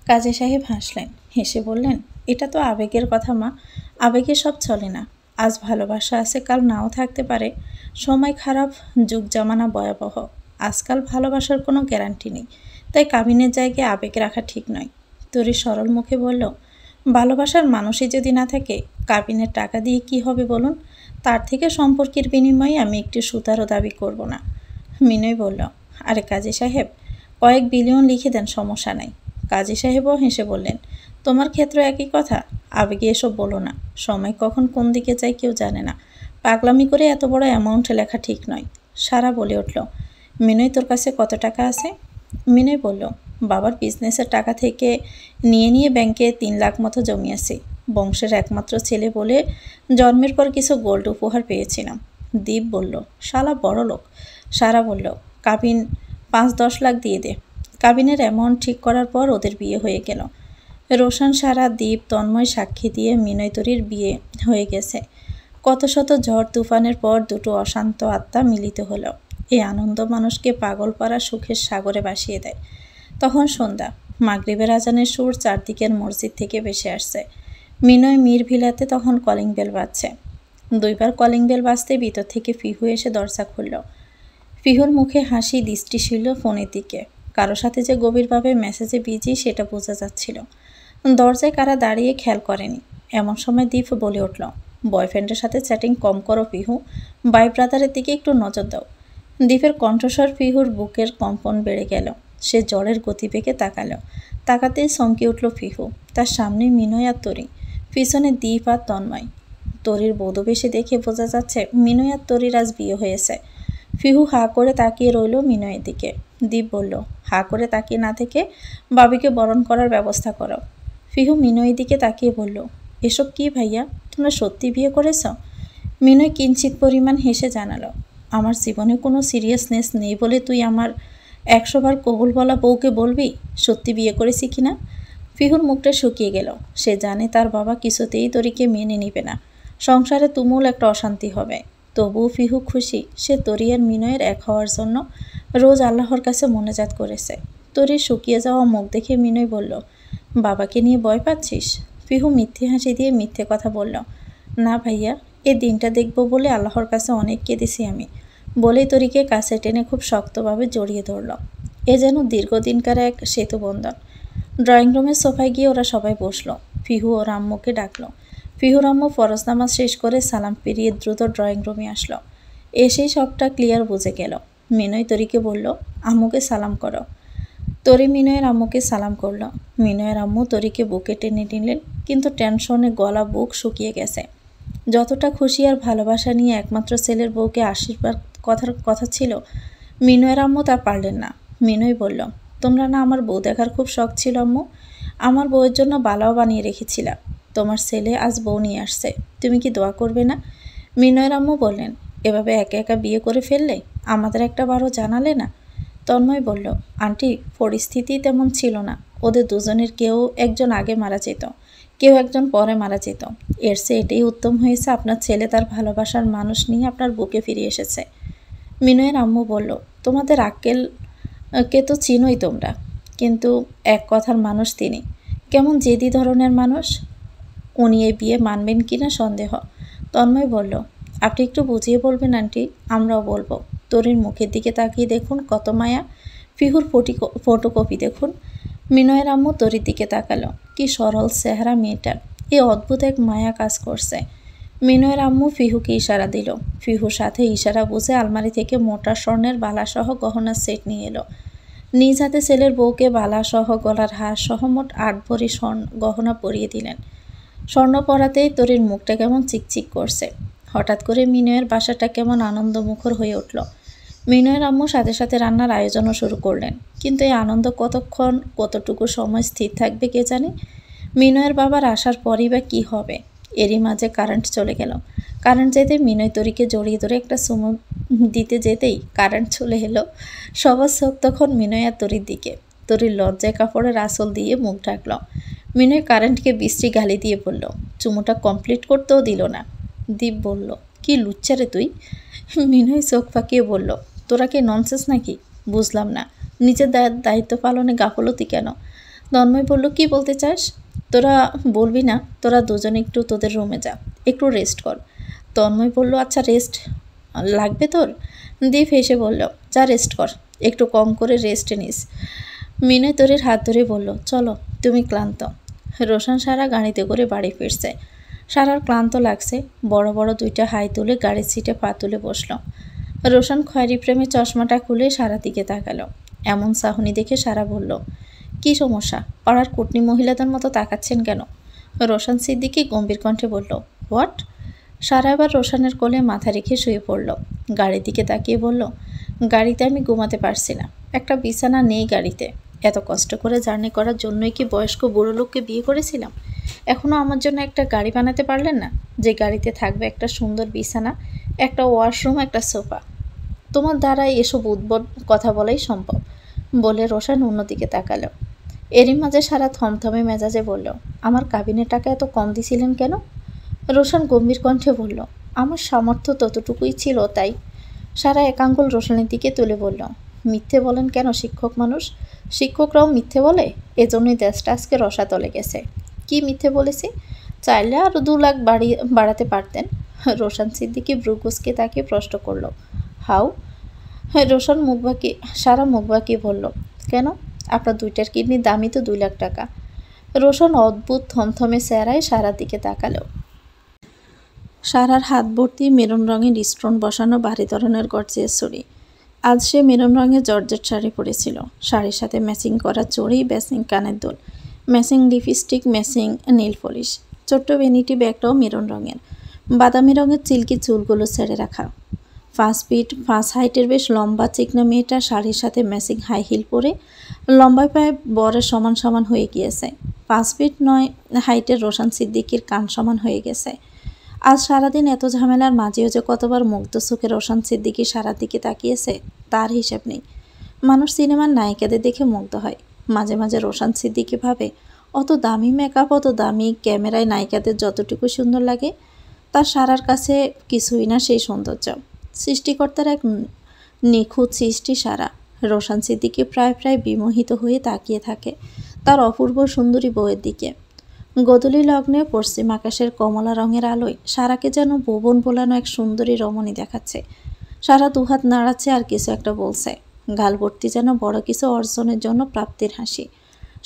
কাজী সাহেব হাসলেন, হেসে বললেন, এটা তো আবেগের কথা মা, আবেগে সব চলে না। আজ ভালোবাসা আছে, কাল নাও থাকতে পারে। সময় খারাপ, যুগ জামানা ভয়াবহ। আজকাল ভালোবাসার কোনো গ্যারান্টি নেই, তাই কাবিনের জায়গায় আবেগ রাখা ঠিক নয়। তরি সরল মুখে বলল, ভালোবাসার মানুষই যদি না থাকে, কাবিনের টাকা দিয়ে কি হবে বলুন? তার থেকে সম্পর্কের বিনিময়ে আমি একটু সুতারও দাবি করব না। মিনয় বলল, আরে কাজী সাহেব, কয়েক বিলিয়ন লিখে দেন, সমস্যা নাই। কাজী সাহেবও হেসে বললেন, তোমার ক্ষেত্রে একই কথা। আবেগে এসব বলো না, সময় কখন কোন দিকে যায় কেউ জানে না। পাগলামি করে এত বড় অ্যামাউন্টে লেখা ঠিক নয়। সারা বলে উঠল, মিনয়, তোর কাছে কত টাকা আছে? মিনয় বলল, বাবার বিজনেসের টাকা থেকে নিয়ে ব্যাংকে 3 লাখ মতো জমিয়েছি। বংশের একমাত্র ছেলে বলে জন্মের পর কিছু গোল্ড উপহার পেয়েছিলাম। দীপ বলল, শালা বড় লোক। সারা বলল, কাবিন 5-10 লাখ দিয়ে দে। কাবিনের অ্যামাউন্ট ঠিক করার পর ওদের বিয়ে হয়ে গেল। রোশন, সারা, দীপ, তন্ময় সাক্ষী দিয়ে মিনয় তরির বিয়ে হয়ে গেছে। কত শত ঝড় তুফানের পর দুটো অশান্ত আত্মা মিলিত হলো। এই আনন্দ মানুষকে পাগল পাড়া সুখের সাগরে ভাসিয়ে দেয়। তখন সন্ধ্যা, মাগরিবের আজানের সুর চারদিকের মসজিদ থেকে ভেসে আসছে। মিনয় মীর ভিলাতে তখন কলিং বেল বাজছে। 2 বার কলিং বেল বাজতে ভিতর থেকে ফিহু এসে দরজা খুলল। ফিহুর মুখে হাসি, দৃষ্টি ছিল ফোনের দিকে। কারো সাথে যে গভীরভাবে মেসেজে বিজি সেটা বোঝা যাচ্ছিল। দরজায় কারা দাঁড়িয়ে খেয়াল করেনি। এমন সময় দীপ বলে উঠল, বয়ফ্রেন্ডের সাথে চ্যাটিং কম করো পিহু, বাই ব্রাদারের দিকে একটু নজর দাও। দীপের কণ্ঠস্বর পিহুর বুকের কম্পন বেড়ে গেল। সে জ্বরের গতিবেগে তাকালো। তাকাতেই চমকে উঠল পিহু। তার সামনে মিনয় আর তরি, পিছনে দীপ আর তন্ময়। তরির বধূবেশে দেখে বোঝা যাচ্ছে মিনয় আর তরির আজ বিয়ে হয়েছে। পিহু হা করে তাকিয়ে রইল মিনয়ের দিকে। দীপ বলল, হা করে তাকিয়ে না থেকে বাবিকে বরণ করার ব্যবস্থা করো। পিহু মিনয়ের দিকে তাকিয়ে বলল, এসব কি ভাইয়া, তোমরা সত্যি বিয়ে করেছ? মিনয় কিঞ্চিত পরিমাণ হেসে জানালো, আমার জীবনে কোনো সিরিয়াসনেস নেই বলে তুই আমার 100 বার কবুল বলা বউকে বলবি সত্যি বিয়ে করেছি কিনা? পিহুর মুখটা শুকিয়ে গেল। সে জানে তার বাবা কিছুতেই তরিকে মেনে নিবে না। সংসারে তুমুল একটা অশান্তি হবে। তবুও পিহু খুশি সে তরি আর মিনয়ের এক হওয়ার জন্য রোজ আল্লাহর কাছে মোনাজাত করেছে। তরির শুকিয়ে যাওয়া মুখ দেখে মিনয় বলল, বাবাকে নিয়ে ভয় পাচ্ছিস? পিহু মিথ্যে হাসি দিয়ে মিথ্যে কথা বলল, না ভাইয়া, এ দিনটা দেখব বলে আল্লাহর কাছে অনেক কেঁদেছি আমি। বলেই তরিকে কাছে টেনে খুব শক্তভাবে জড়িয়ে ধরল। এ যেন দীর্ঘদিনকার এক সেতুবন্ধন। ড্রয়িং রুমের সোফায় গিয়ে ওরা সবাই বসলো। পিহু ওর আম্মুকে ডাকলো। পিহুর আম্মু ফরজ নামাজ শেষ করে সালাম ফিরিয়ে দ্রুত ড্রয়িং রুমে আসলো। এসেই সবটা ক্লিয়ার বুঝে গেল। মিনয় তরিকে বলল, আম্মুকে সালাম করো। তরি মিনয়ের আম্মুকে সালাম করল। মিনয়ের আম্মু তরিকে বুকে টেনে নিলেন, কিন্তু টেনশনে গলা বুক শুকিয়ে গেছে। যতটা খুশি আর ভালোবাসা নিয়ে একমাত্র ছেলের বউকে আশীর্বাদ কথার কথা ছিল, মিনয়ের আম্মু তা পারলেন না। মিনয় বলল, তোমরা না আমার বউ দেখার খুব শখ ছিল আম্মু? আমার বউয়ের জন্য বালাও বানিয়ে রেখেছিলাম। তোমার ছেলে আজ বউ নিয়ে আসছে, তুমি কি দোয়া করবে না? মিনয়ের আম্মু বললেন, এভাবে একা একা বিয়ে করে ফেললে, আমাদের একটা বারও জানালে না? তন্ময় বলল, আন্টি, পরিস্থিতি তেমন ছিল না। ওদের দুজনের কেউ একজন আগে মারা যেত, কেউ একজন পরে মারা যেত। এর চেয়ে এটাই উত্তম হয়েছে আপনার ছেলে তার ভালোবাসার মানুষ নিয়ে আপনার বুকে ফিরে এসেছে। মিনয়ের আম্মু বলল, তোমাদের আক্কেলকে তো চিনোই তোমরা, কিন্তু এক কথার মানুষ তিনি। কেমন জেদি ধরনের মানুষ। উনি এই বিয়ে মানবেন কি না সন্দেহ। তন্ময় বলল, আপনি একটু বুঝিয়ে বলবেন আন্টি, আমরাও বলবো। তরির মুখের দিকে তাকিয়ে দেখুন কত মায়া। পিহুর ফটোকপি দেখুন। মিনয়ের আম্মু তরির দিকে তাকালো। কি সরল চেহারা মেয়েটার, এ অদ্ভুত এক মায়া কাজ করছে। মিনয়ের আম্মু ফিহুকে ইশারা দিল। ফিহুর সাথে ইশারা বুঝে আলমারি থেকে মোটা স্বর্ণের বালাসহ গহনার সেট নিয়ে এলো। নিজ হাতে ছেলের বউকে বালাসহ গলার হার সহ মোট 8 ভরি স্বর্ণ গহনা পরিয়ে দিলেন। স্বর্ণ পরাতেই তরির মুখটা কেমন চিকচিক করছে। হঠাৎ করে মিনয়ের বাসাটা কেমন আনন্দমুখর হয়ে উঠল। মিনয়ের আম্মু সাথে সাথে রান্নার আয়োজনও শুরু করলেন। কিন্তু এই আনন্দ কতক্ষণ, কতটুকু সময় স্থির থাকবে কে জানে। মিনয়ের বাবার আসার পরই বা কী হবে। এরই মাঝে কারেন্ট চলে গেল। কারেন্ট যেতে মিনয় তরিকে জড়িয়ে ধরে একটা চুমু দিতে যেতেই কারেন্ট চলে এলো। সবার চোখ তখন মিনয় আর তরির দিকে। তরির লজ্জায় কাপড়ের আঁচল দিয়ে মুখ ঢাকল। মিনয় কারেন্টকে বিশ্রী গালি দিয়ে বলল, চুমুটা কমপ্লিট করতেও দিল না। দীপ বলল, কি লুচ্চা রে তুই? মিনয় চোখ ফাঁকিয়ে বলল, তোরা কি ননসেন্স নাকি? বুঝলাম না, নিজের দায়িত্ব পালনে গাফলতি কেন? তন্ময় বলল, কি বলতে চাস? তোরা বলবি না? তোরা দুজন একটু তোদের রুমে যা, একটু রেস্ট কর। তন্ময় বলল, আচ্ছা রেস্ট লাগবে তোর? দীপ হেসে বলল, যা রেস্ট কর, একটু কম করে রেস্টে নিস। মিনয় তরির হাত ধরে বলল, চলো, তুমি ক্লান্ত। রোশন সারা গাড়িতে করে বাড়ি ফিরছে। সারার ক্লান্ত লাগছে। বড় বড় 2টা হাই তুলে গাড়ির সিটে পা তুলে বসল। রোশন খয়েরি প্রেমে চশমাটা খুলে সারার দিকে তাকালো। এমন চাহনি দেখে সারা বলল, কি সমস্যা? পাড়ার কুটনি মহিলাদের মতো তাকাচ্ছেন কেন? রোশন সিদ্দিকী গম্ভীর কণ্ঠে বলল, হোয়াট? সারা এবার রোশনের কোলে মাথা রেখে শুয়ে পড়ল। গাড়ির দিকে তাকিয়ে বলল, গাড়িতে আমি ঘুমাতে পারছি না, একটা বিছানা নেই গাড়িতে। এত কষ্ট করে জার্নি করার জন্যই কি বয়স্ক বুড়ো লোককে বিয়ে করেছিলাম? এখনও আমার জন্য একটা গাড়ি বানাতে পারলেন না, যে গাড়িতে থাকবে একটা সুন্দর বিছানা, একটা ওয়াশরুম, একটা সোফা। তোমার দ্বারাই এসব উদ্ভট কথা বলাই সম্ভব, বলে রোশন অন্যদিকে তাকালো। এরই মাঝে সারা থমথমে মেজাজে বলল, আমার কাবিনের টাকা এত কম দিছিলেন কেন? রোশন গম্ভীর কণ্ঠে বলল, আমার সামর্থ্য ততটুকুই ছিল তাই। সারা এক আঙ্গুল রোশনের দিকে তুলে বলল, মিথ্যে বলেন কেন শিক্ষক মানুষ? শিক্ষকরাও মিথ্যে বলে? এজন্যই দেশটা আজকে রসাতলে গেছে। কি মিথ্যে বলেছি? চাইলে আরও 2 লাখ বাড়াতে পারতেন। রোশন সিদ্দিকী ব্রুকুসকে তাকে প্রশ্ন করল, হাউ? রোশন মুখ বাঁকিয়ে সারা মুখ বাঁকিয়ে বলল, কেন? আপনার 2টার কিডনির দামই তো 2 লাখ টাকা। রোশন অদ্ভুত থমথমে চেহারায় সারার দিকে তাকালো। সারার হাত ভর্তি মেরুন রঙের স্টোন বসানো ভারী ধরনের গর্জিয়াস চুড়ি। আজ সে মেরুন রঙের জর্জেট শাড়ি পরেছিল। শাড়ির সাথে ম্যাচিং করা চড়ি, ম্যাচিং কানের দুল, matching lipstick, matching nail polish. ছোট্ট ভ্যানিটি ব্যাগটাও মেরুন রঙের। বাদামি রঙের চিল্কি চুলগুলো ছেড়ে রাখা। 5 ফিট 5 হাইটের বেশ লম্বা চিকনা মেয়েটা শাড়ির সাথে ম্যাচিং হাই হিল পরে লম্বায় প্রায় বরের সমান সমান হয়ে গিয়েছে। 5 ফিট 9 হাইটের রোশন সিদ্দিকীর কান সমান হয়ে গেছে। আজ সারাদিন এত ঝামেলার মাঝেও যে কতবার মুগ্ধ চোখে রোশন সিদ্দিকী সারার দিকে তাকিয়েছে তার হিসাব নেই। মানুষ সিনেমার নায়িকাদের দেখে মুগ্ধ হয়। মাঝে মাঝে রোশন সিদ্দিকী ভাবে, অত দামি মেকআপ, অত দামি ক্যামেরায় নায়িকাদের যতটুকু সুন্দর লাগে, তার সারার কাছে কিছুই না সেই সৌন্দর্য। সৃষ্টিকর্তার এক নিখুঁত সৃষ্টি সারা। রোশন সিদ্দিকী প্রায় প্রায় বিমোহিত হয়ে তাকিয়ে থাকে তার অপূর্ব সুন্দরী বউয়ের দিকে। গোধূলি লগ্নে পশ্চিম আকাশের কমলা রঙের আলোয় সারাকে যেন ভুবন বোলানো এক সুন্দরী রমণী দেখাচ্ছে। সারা দুহাত নাড়াচ্ছে আর কিছু একটা বলছে। গাল ভর্তি যেন বড় কিছু অর্জনের জন্য প্রাপ্তির হাসি।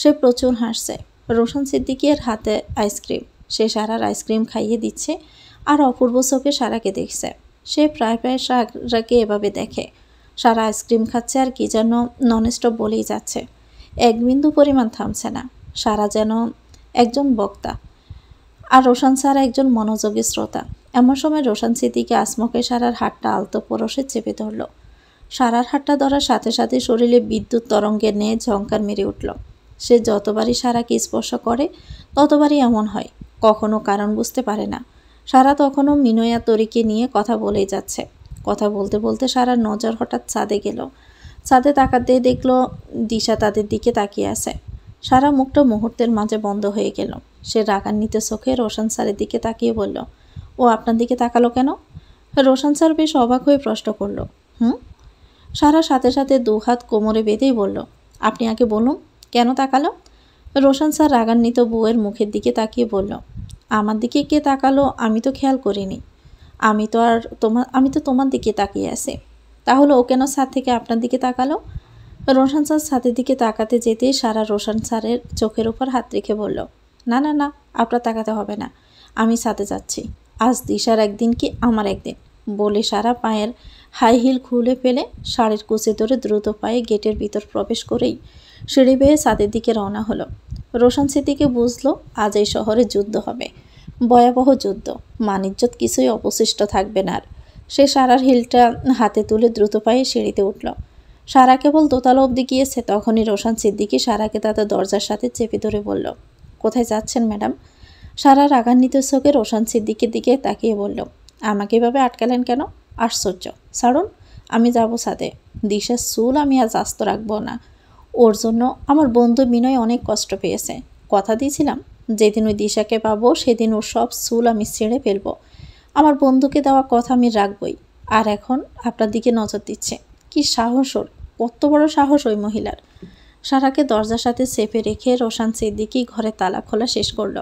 সে প্রচুর হাসছে। রোশন সিদ্দিকীর হাতে আইসক্রিম। সে সারার আইসক্রিম খাইয়ে দিচ্ছে আর অপূর্ব চোখে সারাকে দেখছে। সে প্রায় প্রায় সারাকে এভাবে দেখে। সারা আইসক্রিম খাচ্ছে আর কি যেন ননস্টপ বলেই যাচ্ছে। এক বিন্দু পরিমাণ থামছে না। সারা যেন একজন বক্তা আর রোশন সারা একজন মনোযোগী শ্রোতা। এমন সময় রোশন সিদ্দিকী আসমকে সারার হাতটা আলতো পরশে চেপে ধরল। সারার হাতটা ধরার সাথে সাথে শরীরে বিদ্যুৎ তরঙ্গের ন্যায় ঝংকার মেরে উঠল। সে যতবারই সারাকে স্পর্শ করে ততবারই এমন হয়। কখনো কারণ বুঝতে পারে না। সারা তখনও মিনয়া তরিকে নিয়ে কথা বলেই যাচ্ছে। কথা বলতে বলতে সারার নজর হঠাৎ ছাদে গেল। ছাদে তাকাতে দেখল দিশা তাদের দিকে তাকিয়ে আছে। সারা মুখটা মুহূর্তের মাঝে বন্ধ হয়ে গেল। সে রাগান্বিত চোখে রোশন স্যারের দিকে তাকিয়ে বলল, ও আপনার দিকে তাকালো কেন? রোশন স্যার বেশ অবাক হয়ে প্রশ্ন করল, সারা সাথে সাথে 2 হাত কোমরে বেঁধেই বলল, আপনি আগে বলুন কেন তাকালো? রোশন স্যার রাগান্বিত বউয়ের মুখের দিকে তাকিয়ে বলল, আমার দিকে কে তাকালো আমি তো খেয়াল করিনি। আমি তো তোমার দিকে তাকিয়ে আছি। তাহলে ও কেন ছাদ থেকে আপনার দিকে তাকালো? রোশন স্যার ছাদের দিকে তাকাতে যেতেই সারা রোশন স্যারের চোখের উপর হাত রেখে বলল, না না না, আপনার তাকাতে হবে না, আমি ছাদে যাচ্ছি। আজ দিশার একদিন কি আমার একদিন। বলে সারা পায়ের হাই হিল খুলে ফেলে শাড়ির কুচি ধরে দ্রুত পায়ে গেটের ভিতর প্রবেশ করেই সিঁড়ি বেয়ে ছাদের দিকে রওনা হলো। রোশন সিদ্দিকী বুঝল আজ এই শহরে যুদ্ধ হবে, ভয়াবহ যুদ্ধ, মানিজ্যত কিছুই অবশিষ্ট থাকবে না আর। সে সারার হিলটা হাতে তুলে দ্রুত পায়ে সিঁড়িতে উঠল। সারা কেবল দোতলা অবধি গিয়েছে তখনই রোশন সিদ্দিকী সারাকে তাদের দরজার সাথে চেপে ধরে বলল, কোথায় যাচ্ছেন ম্যাডাম? সারা রাগান্বিত চোখে রোশন সিদ্দিকীর দিকে তাকিয়ে বলল, আমাকে এভাবে আটকালেন কেন? আশ্চর্য, ছাড়ুন, আমি যাব ছাদে। দিশার চুল আমি আজ আস্ত রাখবো না। ওর জন্য আমার বন্ধু বিনয় অনেক কষ্ট পেয়েছে। কথা দিয়েছিলাম যেদিন ওই দিশাকে পাবো সেদিন ওর সব চুল আমি ছিঁড়ে ফেলবো। আমার বন্ধুকে দেওয়া কথা আমি রাখবই। আর এখন আপনার দিকে নজর দিচ্ছে। কি সাহস ওর, কত বড় সাহস ওই মহিলার। সারাকে দরজার সাথে চেপে রেখে রোশন সিদ্দিকী ঘরে তালা খোলা শেষ করল।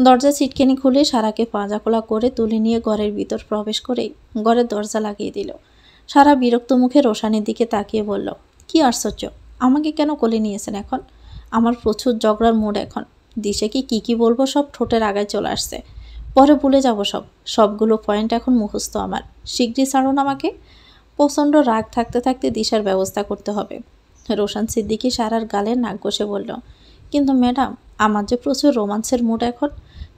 দরজা ছিটকেনি খুলে সারাকে পাঁজাকোলা করে তুলে নিয়ে ঘরের ভিতর প্রবেশ করেই ঘরের দরজা লাগিয়ে দিল। সারা বিরক্ত মুখে রোশানের দিকে তাকিয়ে বলল, কি আশ্চর্য, আমাকে কেন কোলে নিয়েছেন এখন? আমার প্রচুর ঝগড়ার মুড এখন। দিশাকে কি বলবো সব ঠোঁটের আগায় চলে আসছে। পরে ভুলে যাব সবগুলো পয়েন্ট এখন মুখস্থ আমার। শিগগিরই ছাড়ুন আমাকে। প্রচণ্ড রাগ থাকতে থাকতে দিশার ব্যবস্থা করতে হবে। রোশন সিদ্দিকী সারার গালে নাক ঘষে বলল, কিন্তু ম্যাডাম, আমার যে প্রচুর রোমান্সের মুড এখন।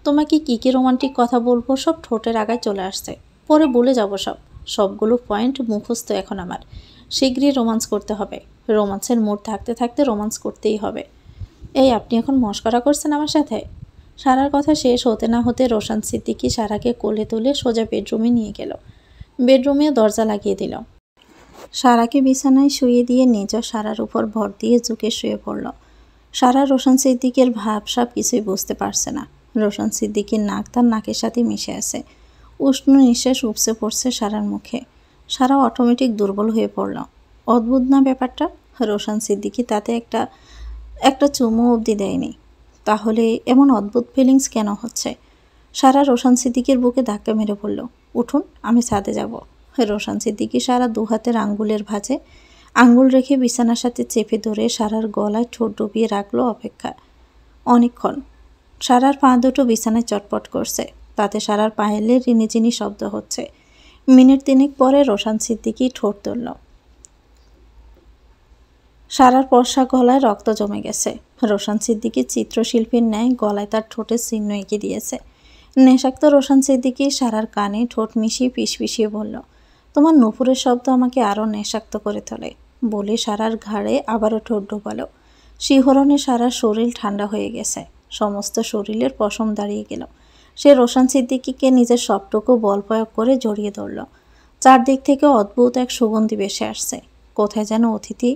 তোমাকে কি রোমান্টিক কথা বলবো সব ঠোঁটের আগায় চলে আসছে। পরে ভুলে যাব সবগুলো পয়েন্ট মুখস্থ এখন আমার। শীঘ্রই রোমান্স করতে হবে। রোমান্সের মুড থাকতে থাকতে রোমান্স করতেই হবে। এই আপনি এখন মশকরা করছেন আমার সাথে? সারার কথা শেষ হতে না হতে রোশন সিদ্দিকী সারাকে কোলে তুলে সোজা বেডরুমে নিয়ে গেল। বেডরুমেও দরজা লাগিয়ে দিল। সারাকে বিছানায় শুয়ে দিয়ে নিজেও সারার উপর ভর দিয়ে ঝুঁকে শুয়ে পড়ল। সারা রোশন সিদ্দিকের ভাবসাব কিছুই বুঝতে পারছে না। রোশন সিদ্দিকের নাক তার নাকের সাথে মিশে আছে। উষ্ণ নিঃশ্বাস উপসে পড়ছে সারার মুখে। সারা অটোমেটিক দুর্বল হয়ে পড়ল। অদ্ভুত না ব্যাপারটা? রোশন সিদ্দিকী তাতে একটা চুমু অবধি দেয়নি। তাহলে এমন অদ্ভুত ফিলিংস কেন হচ্ছে? সারা রোশন সিদ্দিকের বুকে ধাক্কা মেরে বলল, উঠুন, আমি ছাদে যাব। রোশন সিদ্দিকী সারা দু হাতের আঙ্গুলের ভাঁজে আঙ্গুল রেখে বিছানার সাথে চেপে ধরে সারার গলায় ঠোঁট ডুবিয়ে রাখলো অপেক্ষা। অনেকক্ষণ। সারার পা দুটো বিছানায় চটপট করছে। তাতে সারার পায়েলে রিনিঝিনি শব্দ হচ্ছে। মিনিট তিনেক পরে রোশন সিদ্দিকী ঠোঁট তুলল। সারার পর্সা গলায় রক্ত জমে গেছে। রোশন সিদ্দিকী চিত্রশিল্পীর ন্যায় গলায় তার ঠোঁটের চিহ্ন এঁকে দিয়েছে। নেশাক্ত রোশন সিদ্দিকী সারার কানে ঠোঁট মিশিয়ে পিষপিষিয়ে বলল, তোমার নুপুরের শব্দ আমাকে আরও নেশাক্ত করে তোলে। বলে সারার ঘাড়ে আবারও ঠোঁট ডোবালো। শিহরণে সারার শরীর ঠান্ডা হয়ে গেছে। সমস্ত শরীরের পশম দাঁড়িয়ে গেল। সে রোশন সিদ্দিকীকে নিজের সবটুকু বল প্রয়োগ করে জড়িয়ে ধরল। চারদিক থেকে অদ্ভুত এক সুগন্ধি ভেসে আসছে। কোথায় যেন অতিথি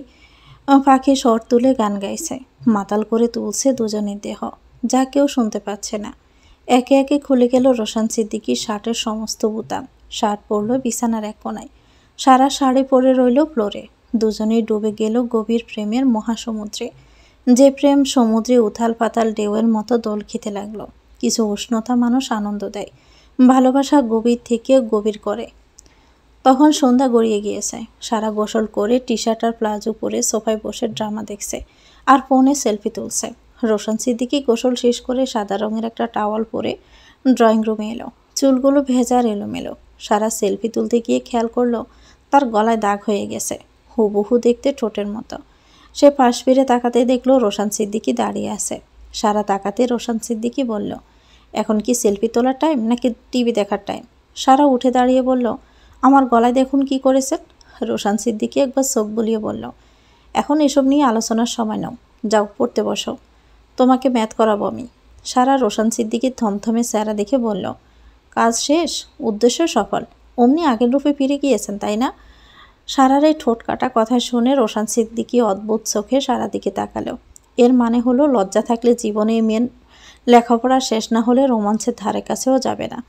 পাখি স্বর তুলে গান গাইছে। মাতাল করে তুলছে দুজনের দেহ, যা কেউ শুনতে পাচ্ছে না। একে একে খুলে গেল রোশন সিদ্দিকীর শার্টের সমস্ত বুতাম। শার্ট পরল বিছানার এক কোনায়। সারা শাড়ি পরে রইল ফ্লোরে। দুজনেই ডুবে গেল গভীর প্রেমের মহাসমুদ্রে। যে প্রেম সমুদ্রে উথাল পাতাল ঢেউয়ের মতো দোল খেতে লাগলো। কিছু উষ্ণতা মানুষ আনন্দ দেয়, ভালোবাসা গভীর থেকে গভীর করে। তখন সন্ধ্যা গড়িয়ে গিয়েছে। সারা গোসল করে টি শার্ট আর প্লাজো পরে সোফায় বসে ড্রামা দেখছে আর ফোনে সেলফি তুলছে। রোশন সিদ্দিকী গোসল শেষ করে সাদা রঙের একটা টাওয়াল পরে ড্রয়িং রুমে এলো। চুলগুলো ভেজা আর এলোমেলো। সারা সেলফি তুলতে গিয়ে খেয়াল করলো তার গলায় দাগ হয়ে গেছে, হুবহু দেখতে ঠোঁটের মতো। সে পাশ ফিরে তাকাতে দেখলো রোশন সিদ্দিকী দাঁড়িয়ে আছে। সারা তাকাতে রোশন সিদ্দিকী বলল, এখন কি সেলফি তোলার টাইম নাকি টিভি দেখার টাইম? সারা উঠে দাঁড়িয়ে বলল, আমার গলায় দেখুন কি করেছেন। রোশন সিদ্দিকী একবার চোখ বুলিয়ে বলল, এখন এসব নিয়ে আলোচনার সময় নাও, যাও পড়তে বসো, তোমাকে ম্যাথ করাবো আমি। সারা রোশন সিদ্দিকীর থমথমে চেহারা দেখে বলল, কাজ শেষ, উদ্দেশ্য সফল, অমনি আগের রূপে ফিরে গিয়েছেন তাই না? সারার এই ঠোঁট কাটা কথা শুনে রোশন সিদ্দিকী অদ্ভুত চোখে সারা দিকে তাকালো। এর মানে হলো লজ্জা থাকলে জীবনে মেন লেখাপড়া শেষ না হলে রোমান্সের ধারে কাছেও যাবে না।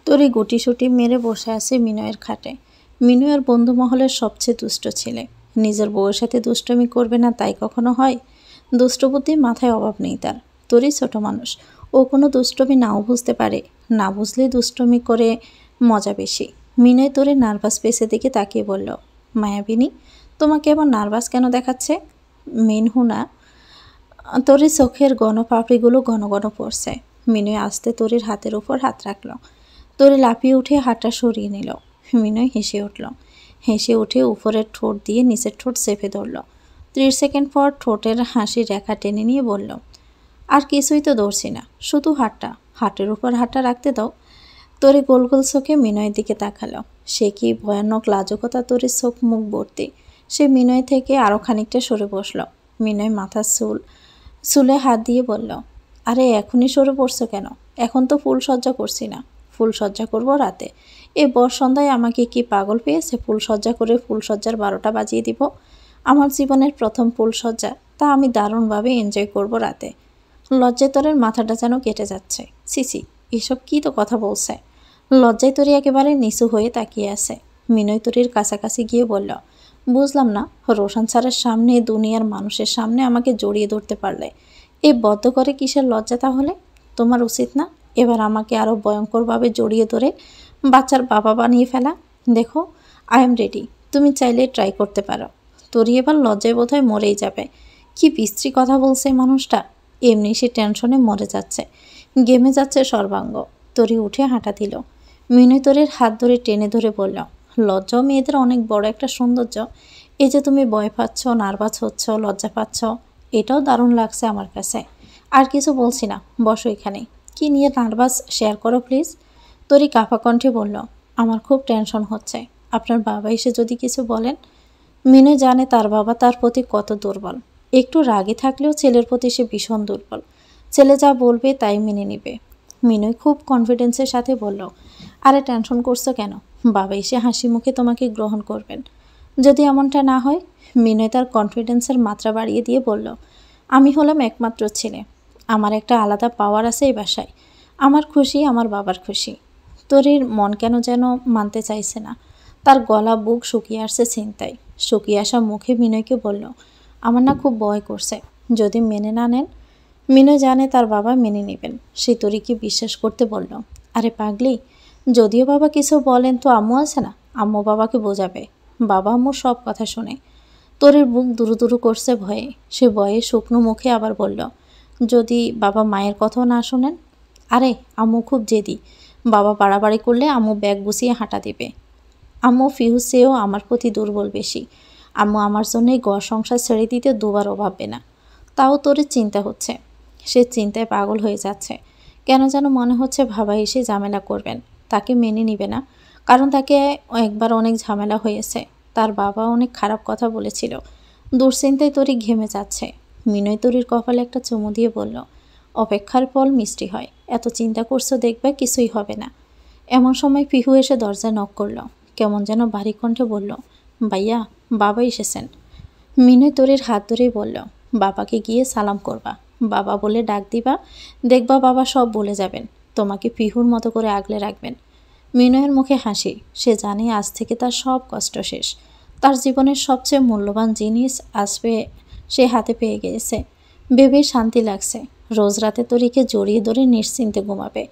তরি গুটিসুটি মেরে বসে আছে মিনয়ের খাটে। মিনয়ের বন্ধু মহলের সবচেয়ে দুষ্ট ছেলে। নিজের বউয়ের সাথে দুষ্টমি করবে না তাই কখনো হয়? দুষ্টবুদ্ধি মাথায় অভাব নেই তার। তরি ছোট মানুষ, ও কোনো দুষ্টমি নাও বুঝতে পারে, না বুঝলে দুষ্টমি করে মজা বেশি। মিনয় তরি নার্ভাস পেসে দিকে তাকিয়ে বলল, মায়াবিনী, তোমাকে এমন নার্ভাস কেন দেখাচ্ছে? মিনহুনা তরির চোখের গণপাপড়িগুলো ঘন ঘন পড়ছে। মিনয় আস্তে তরির হাতের উপর হাত রাখল। তরি লাফিয়ে উঠে হাতটা সরিয়ে নিল। মিনয় হেসে উঠল। হেসে উঠে উপরের ঠোঁট দিয়ে নিচের ঠোঁট চেপে ধরল। 30 সেকেন্ড পর ঠোঁটের হাসির রেখা টেনে নিয়ে বলল, আর কিছুই তো ধরছি না, শুধু হাটের উপর হাতটা রাখতে দাও। তরি গোল গোল চোখে মিনয়ের দিকে তাকালো। সে কি ভয়ানক লাজুকতা তরির চোখ মুখ ভর্তি। সে মিনয় থেকে আরও খানিকটা সরে বসল। মিনয় মাথার চুলে হাত দিয়ে বলল, আরে এখনই সরে পড়ছো কেন? এখন তো ফুল সজ্জা করছি না। ফুল সজ্জা করবো রাতে। এই সন্ধ্যায় আমাকে কি পাগল পেয়েছে ফুল সজ্জা করে ফুলসজ্জার 12টা বাজিয়ে দিব? আমার জীবনের প্রথম ফুলসজ্জা, তা আমি দারুণভাবে এনজয় করব রাতে। লজ্জায় তোরের মাথাটা যেন কেটে যাচ্ছে। সিসি, এসব কি তো কথা বলছে? লজ্জায় তরি একেবারে নিচু হয়ে তাকিয়ে আছে। মিনয় তরির কাছাকাছি গিয়ে বলল, বুঝলাম না, রোশন স্যারের সামনে, দুনিয়ার মানুষের সামনে আমাকে জড়িয়ে ধরতে পারলে এই বদ্ধ করে কিসের লজ্জা? তাহলে তোমার উচিত না এবার আমাকে আরও ভয়ঙ্করভাবে জড়িয়ে ধরে বাচ্চার বাবা বানিয়ে ফেলা? দেখো, আই এম রেডি, তুমি চাইলে ট্রাই করতে পারো। তরি এবার লজ্জায় বোধহয় মরেই যাবে। কি বিশ্রী কথা বলছে মানুষটা। এমনি সে টেনশনে মরে যাচ্ছে, গেমে যাচ্ছে সর্বাঙ্গ। তরি উঠে হাঁটা দিল। মিনয় তরির হাত ধরে টেনে ধরে বলল, লজ্জাও মেয়েদের অনেক বড় একটা সৌন্দর্য। এই যে তুমি ভয় পাচ্ছ, নার্ভাস হচ্ছ, লজ্জা পাচ্ছ, এটাও দারুণ লাগছে আমার কাছে। আর কিছু বলছি না, বসো এখানে। কি নিয়ে নার্ভাস শেয়ার করো প্লিজ। তরি কাঁপা কণ্ঠে বলল, আমার খুব টেনশন হচ্ছে। আপনার বাবা এসে যদি কিছু বলেন? মিনয় জানে তার বাবা তার প্রতি কত দুর্বল। একটু রাগী থাকলেও ছেলের প্রতি সে ভীষণ দুর্বল। ছেলে যা বলবে তাই মেনে নেবে। মিনয় খুব কনফিডেন্সের সাথে বলল, আরে টেনশন করছো কেন? বাবা এসে হাসি মুখে তোমাকে গ্রহণ করবেন। যদি এমনটা না হয়? মিনয় তার কনফিডেন্সের মাত্রা বাড়িয়ে দিয়ে বলল, আমি হলাম একমাত্র ছেলে। আমার একটা আলাদা পাওয়ার আছে এই বাসায়। আমার খুশি আমার বাবার খুশি। তরির মন কেন যেন মানতে চাইছে না। তার গলা বুক শুকিয়ে আসছে চিন্তায়। শুকিয়ে আসা মুখে মিনয়কে বলল, আমার না খুব ভয় করছে, যদি মেনে না নেন। মিনয় জানে তার বাবা মেনে নেবেন। সে তরিকে বিশ্বাস করতে বলল, আরে পাগলি, যদিও বাবা কিছু বলেন তো আম্মু আছে না, আম্মু বাবাকে বোঝাবে। বাবা আম্মু সব কথা শোনে। তরির বুক দুরু দুরু করছে ভয়ে। সে ভয়ে শুকনো মুখে আবার বলল, যদি বাবা মায়ের কথাও না শোনেন? আরে আম্মু খুব জেদি। বাবা বাড়াবাড়ি করলে আম্মু ব্যাগ গুছিয়ে হাঁটা দেবে। আম্মু ফিহু চেয়েও আমার প্রতি দুর্বল বেশি। আম্মু আমার জন্যই ঘর সংসার ছেড়ে দিতে দুবারও ভাববে না। তাও তরির চিন্তা হচ্ছে। সে চিন্তায় পাগল হয়ে যাচ্ছে। কেন যেন মনে হচ্ছে বাবা এসে ঝামেলা করবেন, তাকে মেনে নিবে না। কারণ তাকে একবার অনেক ঝামেলা হয়েছে। তার বাবা অনেক খারাপ কথা বলেছিল। দুশ্চিন্তায় তরি ঘেমে যাচ্ছে। মিনয় তরির কপালে একটা চুমু দিয়ে বলল, অপেক্ষার ফল মিষ্টি হয়। এত চিন্তা করছো, দেখবে কিছুই হবে না। এমন সময় পিহু এসে দরজা নক করল। কেমন যেন ভারী কণ্ঠে বলল, ভাইয়া, বাবা এসেছেন। মিনয় তরির হাত ধরেই বলল, বাবাকে গিয়ে সালাম করবা, বাবা বলে ডাক দিবা, দেখবা বাবা সব বলে যাবেন, তোমাকে পিহুর মতো করে আগলে রাখবেন। মিনয়ের মুখে হাসি। সে জানে আজ থেকে তার সব কষ্ট শেষ। তার জীবনের সবচেয়ে মূল্যবান জিনিস আসবে সে হাতে পেয়ে গিয়েছে। ভেবেই শান্তি লাগছে। রোজ রাতে তরিকে জড়িয়ে ধরে নিশ্চিন্তে ঘুমাবে।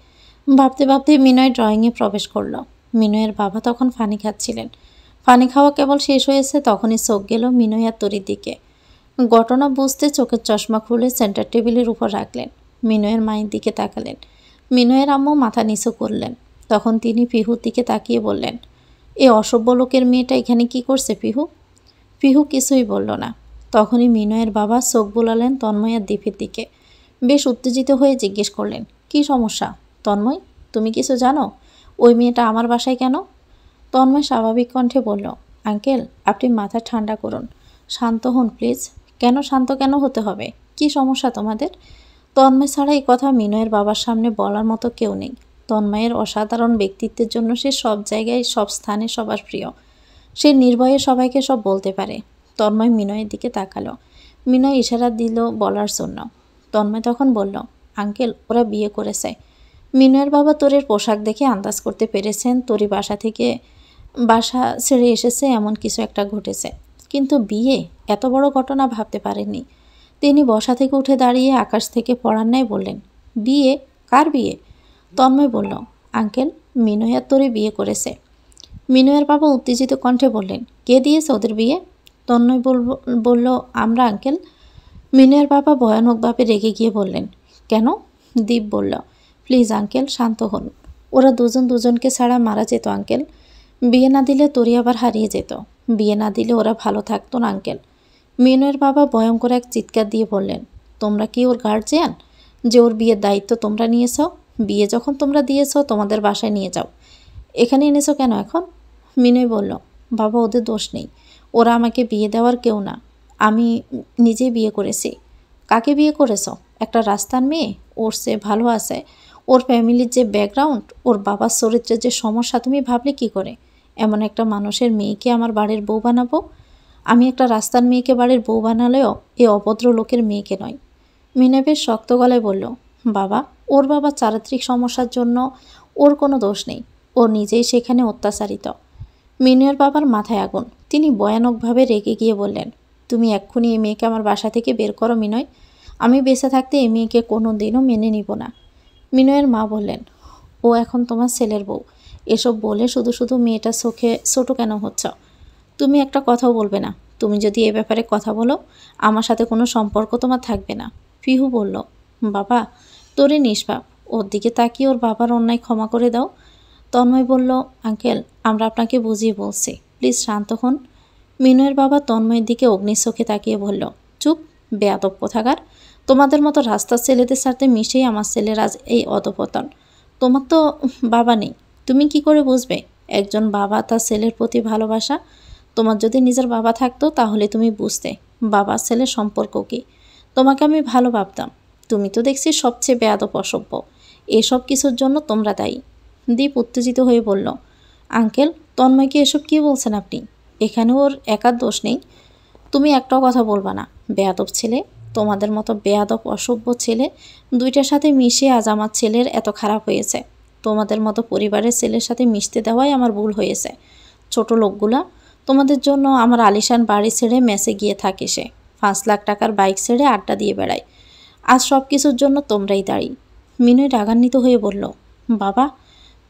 ভাবতে ভাবতে মিনয় ড্রয়িংয়ে প্রবেশ করল। মিনয়ের বাবা তখন পানি খাচ্ছিলেন। পানি খাওয়া কেবল শেষ হয়েছে তখনই চোখ গেল মিনয় আর তরির দিকে। ঘটনা বুঝতে চোখের চশমা খুলে সেন্টার টেবিলের উপর রাখলেন। মিনয়ের মায়ের দিকে তাকালেন। মিনয়ের আম্মু মাথা নিচু করলেন। তখন তিনি পিহুর দিকে তাকিয়ে বললেন, এ অসভ্য লোকের মেয়েটা এখানে কি করছে পিহু? পিহু কিছুই বলল না। তখনই মিনয়ের বাবা চোখ বোলালেন তন্ময় আর দীপের দিকে। বেশ উত্তেজিত হয়ে জিজ্ঞেস করলেন, কি সমস্যা তন্ময়? তুমি কিছু জানো? ওই মেয়েটা আমার বাসায় কেন? তন্ময় স্বাভাবিক কণ্ঠে বলল, আঙ্কেল, আপনি মাথা ঠান্ডা করুন, শান্ত হন প্লিজ। কেন শান্ত কেন হতে হবে? কি সমস্যা তোমাদের? তন্ময় ছাড়া এই কথা মিনয়ের বাবার সামনে বলার মতো কেউ নেই। তন্ময়ের অসাধারণ ব্যক্তিত্বের জন্য সে সব জায়গায় সব স্থানে সবার প্রিয়। সে নির্ভয়ে সবাইকে সব বলতে পারে। তন্ময় মিনয়ের দিকে তাকালো। মিনয় ইশারা দিল বলার জন্য। তন্ময় তখন বলল, আঙ্কেল, ওরা বিয়ে করেছে। মিনয়ের বাবা তরির পোশাক দেখে আন্দাজ করতে পেরেছেন তরি বাসা ছেড়ে এসেছে, এমন কিছু একটা ঘটেছে। কিন্তু বিয়ে, এত বড় ঘটনা ভাবতে পারেননি। তিনি বসা থেকে উঠে দাঁড়িয়ে আকাশ থেকে পড়ার ন্যায় বললেন, বিয়ে? কার বিয়ে? তন্ময় বলল, আঙ্কেল, মিনয় আর তরি বিয়ে করেছে। মিনয়ের বাবা উত্তেজিত কণ্ঠে বললেন, কে দিয়েছে ওদের বিয়ে? তন্ময় বলল, আমরা আঙ্কেল। মিনয়ের বাবা ভয়ানকভাবে রেগে গিয়ে বললেন, কেন? দীপ বলল, প্লিজ আঙ্কেল শান্ত হন। ওরা দুজন দুজনকে ছাড়া মারা যেত আঙ্কেল। বিয়ে না দিলে তোরই আবার হারিয়ে যেত। বিয়ে না দিলে ওরা ভালো থাকতো না আঙ্কেল। মিনয়ের বাবা ভয়ঙ্কর এক চিৎকার দিয়ে বললেন, তোমরা কি ওর গার্জিয়ান যে ওর বিয়ের দায়িত্ব তোমরা নিয়েছ? বিয়ে যখন তোমরা দিয়েছ তোমাদের বাসায় নিয়ে যাও, এখানে এনেছো কেন এখন? মিনয় বলল, বাবা ওদের দোষ নেই, ওরা আমাকে বিয়ে দেওয়ার কেউ না, আমি নিজেই বিয়ে করেছি। কাকে বিয়ে করেছ? একটা রাস্তার মেয়ে, ওর সে ভালো আছে, ওর ফ্যামিলির যে ব্যাকগ্রাউন্ড, ওর বাবার চরিত্রের যে সমস্যা তুমি ভাবলে কি করে? এমন একটা মানুষের মেয়েকে আমার বাড়ির বউ বানাবো? আমি একটা রাস্তার মেয়েকে বাড়ির বউ বানালেও এ অভদ্র লোকের মেয়েকে নয়। মিনা বেশ শক্ত গলায় বলল, বাবা ওর বাবার চারিত্রিক সমস্যার জন্য ওর কোনো দোষ নেই, ও নিজেই সেখানে অত্যাচারিত। মিনয়ের বাবার মাথায় আগুন। তিনি ভয়ানকভাবে রেগে গিয়ে বললেন, তুমি এক্ষুনি এই মেয়েকে আমার বাসা থেকে বের করো মিনয়। আমি বেঁচে থাকতে এই মেয়েকে কোনো দিনও মেনে নিব না। মিনয়ের মা বললেন, ও এখন তোমার ছেলের বউ, এসব বলে শুধু শুধু মেয়েটা চোখে ছোট কেন হচ্ছ? তুমি একটা কথাও বলবে না। তুমি যদি এ ব্যাপারে কথা বলো, আমার সাথে কোনো সম্পর্ক তোমার থাকবে না। পিহু বলল, বাবা তোরে নিষ্পাপ, ওর দিকে তাকিয়ে ওর বাবার অন্যায় ক্ষমা করে দাও। তন্ময় বলল, আঙ্কেল আমরা আপনাকে বুঝিয়ে বলছি, প্লিজ শান্ত হন। মিনয়ের বাবা তন্ময়ের দিকে অগ্নিচোখে তাকিয়ে বলল, চুপ বেয়াদব কোথাকার। তোমাদের মতো রাস্তার ছেলেদের সাথে মিশেই আমার ছেলের আজ এই অধপতন। তোমার তো বাবা নেই, তুমি কি করে বুঝবে একজন বাবা তার ছেলের প্রতি ভালোবাসা? তোমার যদি নিজের বাবা থাকতো তাহলে তুমি বুঝতে বাবা ছেলের সম্পর্ক কী। তোমাকে আমি ভালো ভাবতাম, তুমি তো দেখছি সবচেয়ে বেয়াদব অসভ্য। এসব কিছুর জন্য তোমরা দায়ী। দীপ উত্তেজিত হয়ে বলল, আঙ্কেল তন্ময়কে এসব কী বলছেন আপনি? এখানে ওর একার দোষ নেই। তুমি একটাও কথা বলবা না, বেয়াদব ছেলে। তোমাদের মতো বেয়াদব অসভ্য ছেলে দুইটার সাথে মিশে আজ আমার ছেলের এত খারাপ হয়েছে। তোমাদের মতো পরিবারের ছেলের সাথে মিশতে দেওয়াই আমার ভুল হয়েছে। ছোট লোকগুলা, তোমাদের জন্য আমার আলিশান বাড়ি ছেড়ে মেসে গিয়ে থাকে সে, 5 লাখ টাকার বাইক ছেড়ে আড্ডা দিয়ে বেড়ায়। আজ সব কিছুর জন্য তোমরাই দায়ী। মিনয় রাগান্বিত হয়ে বলল, বাবা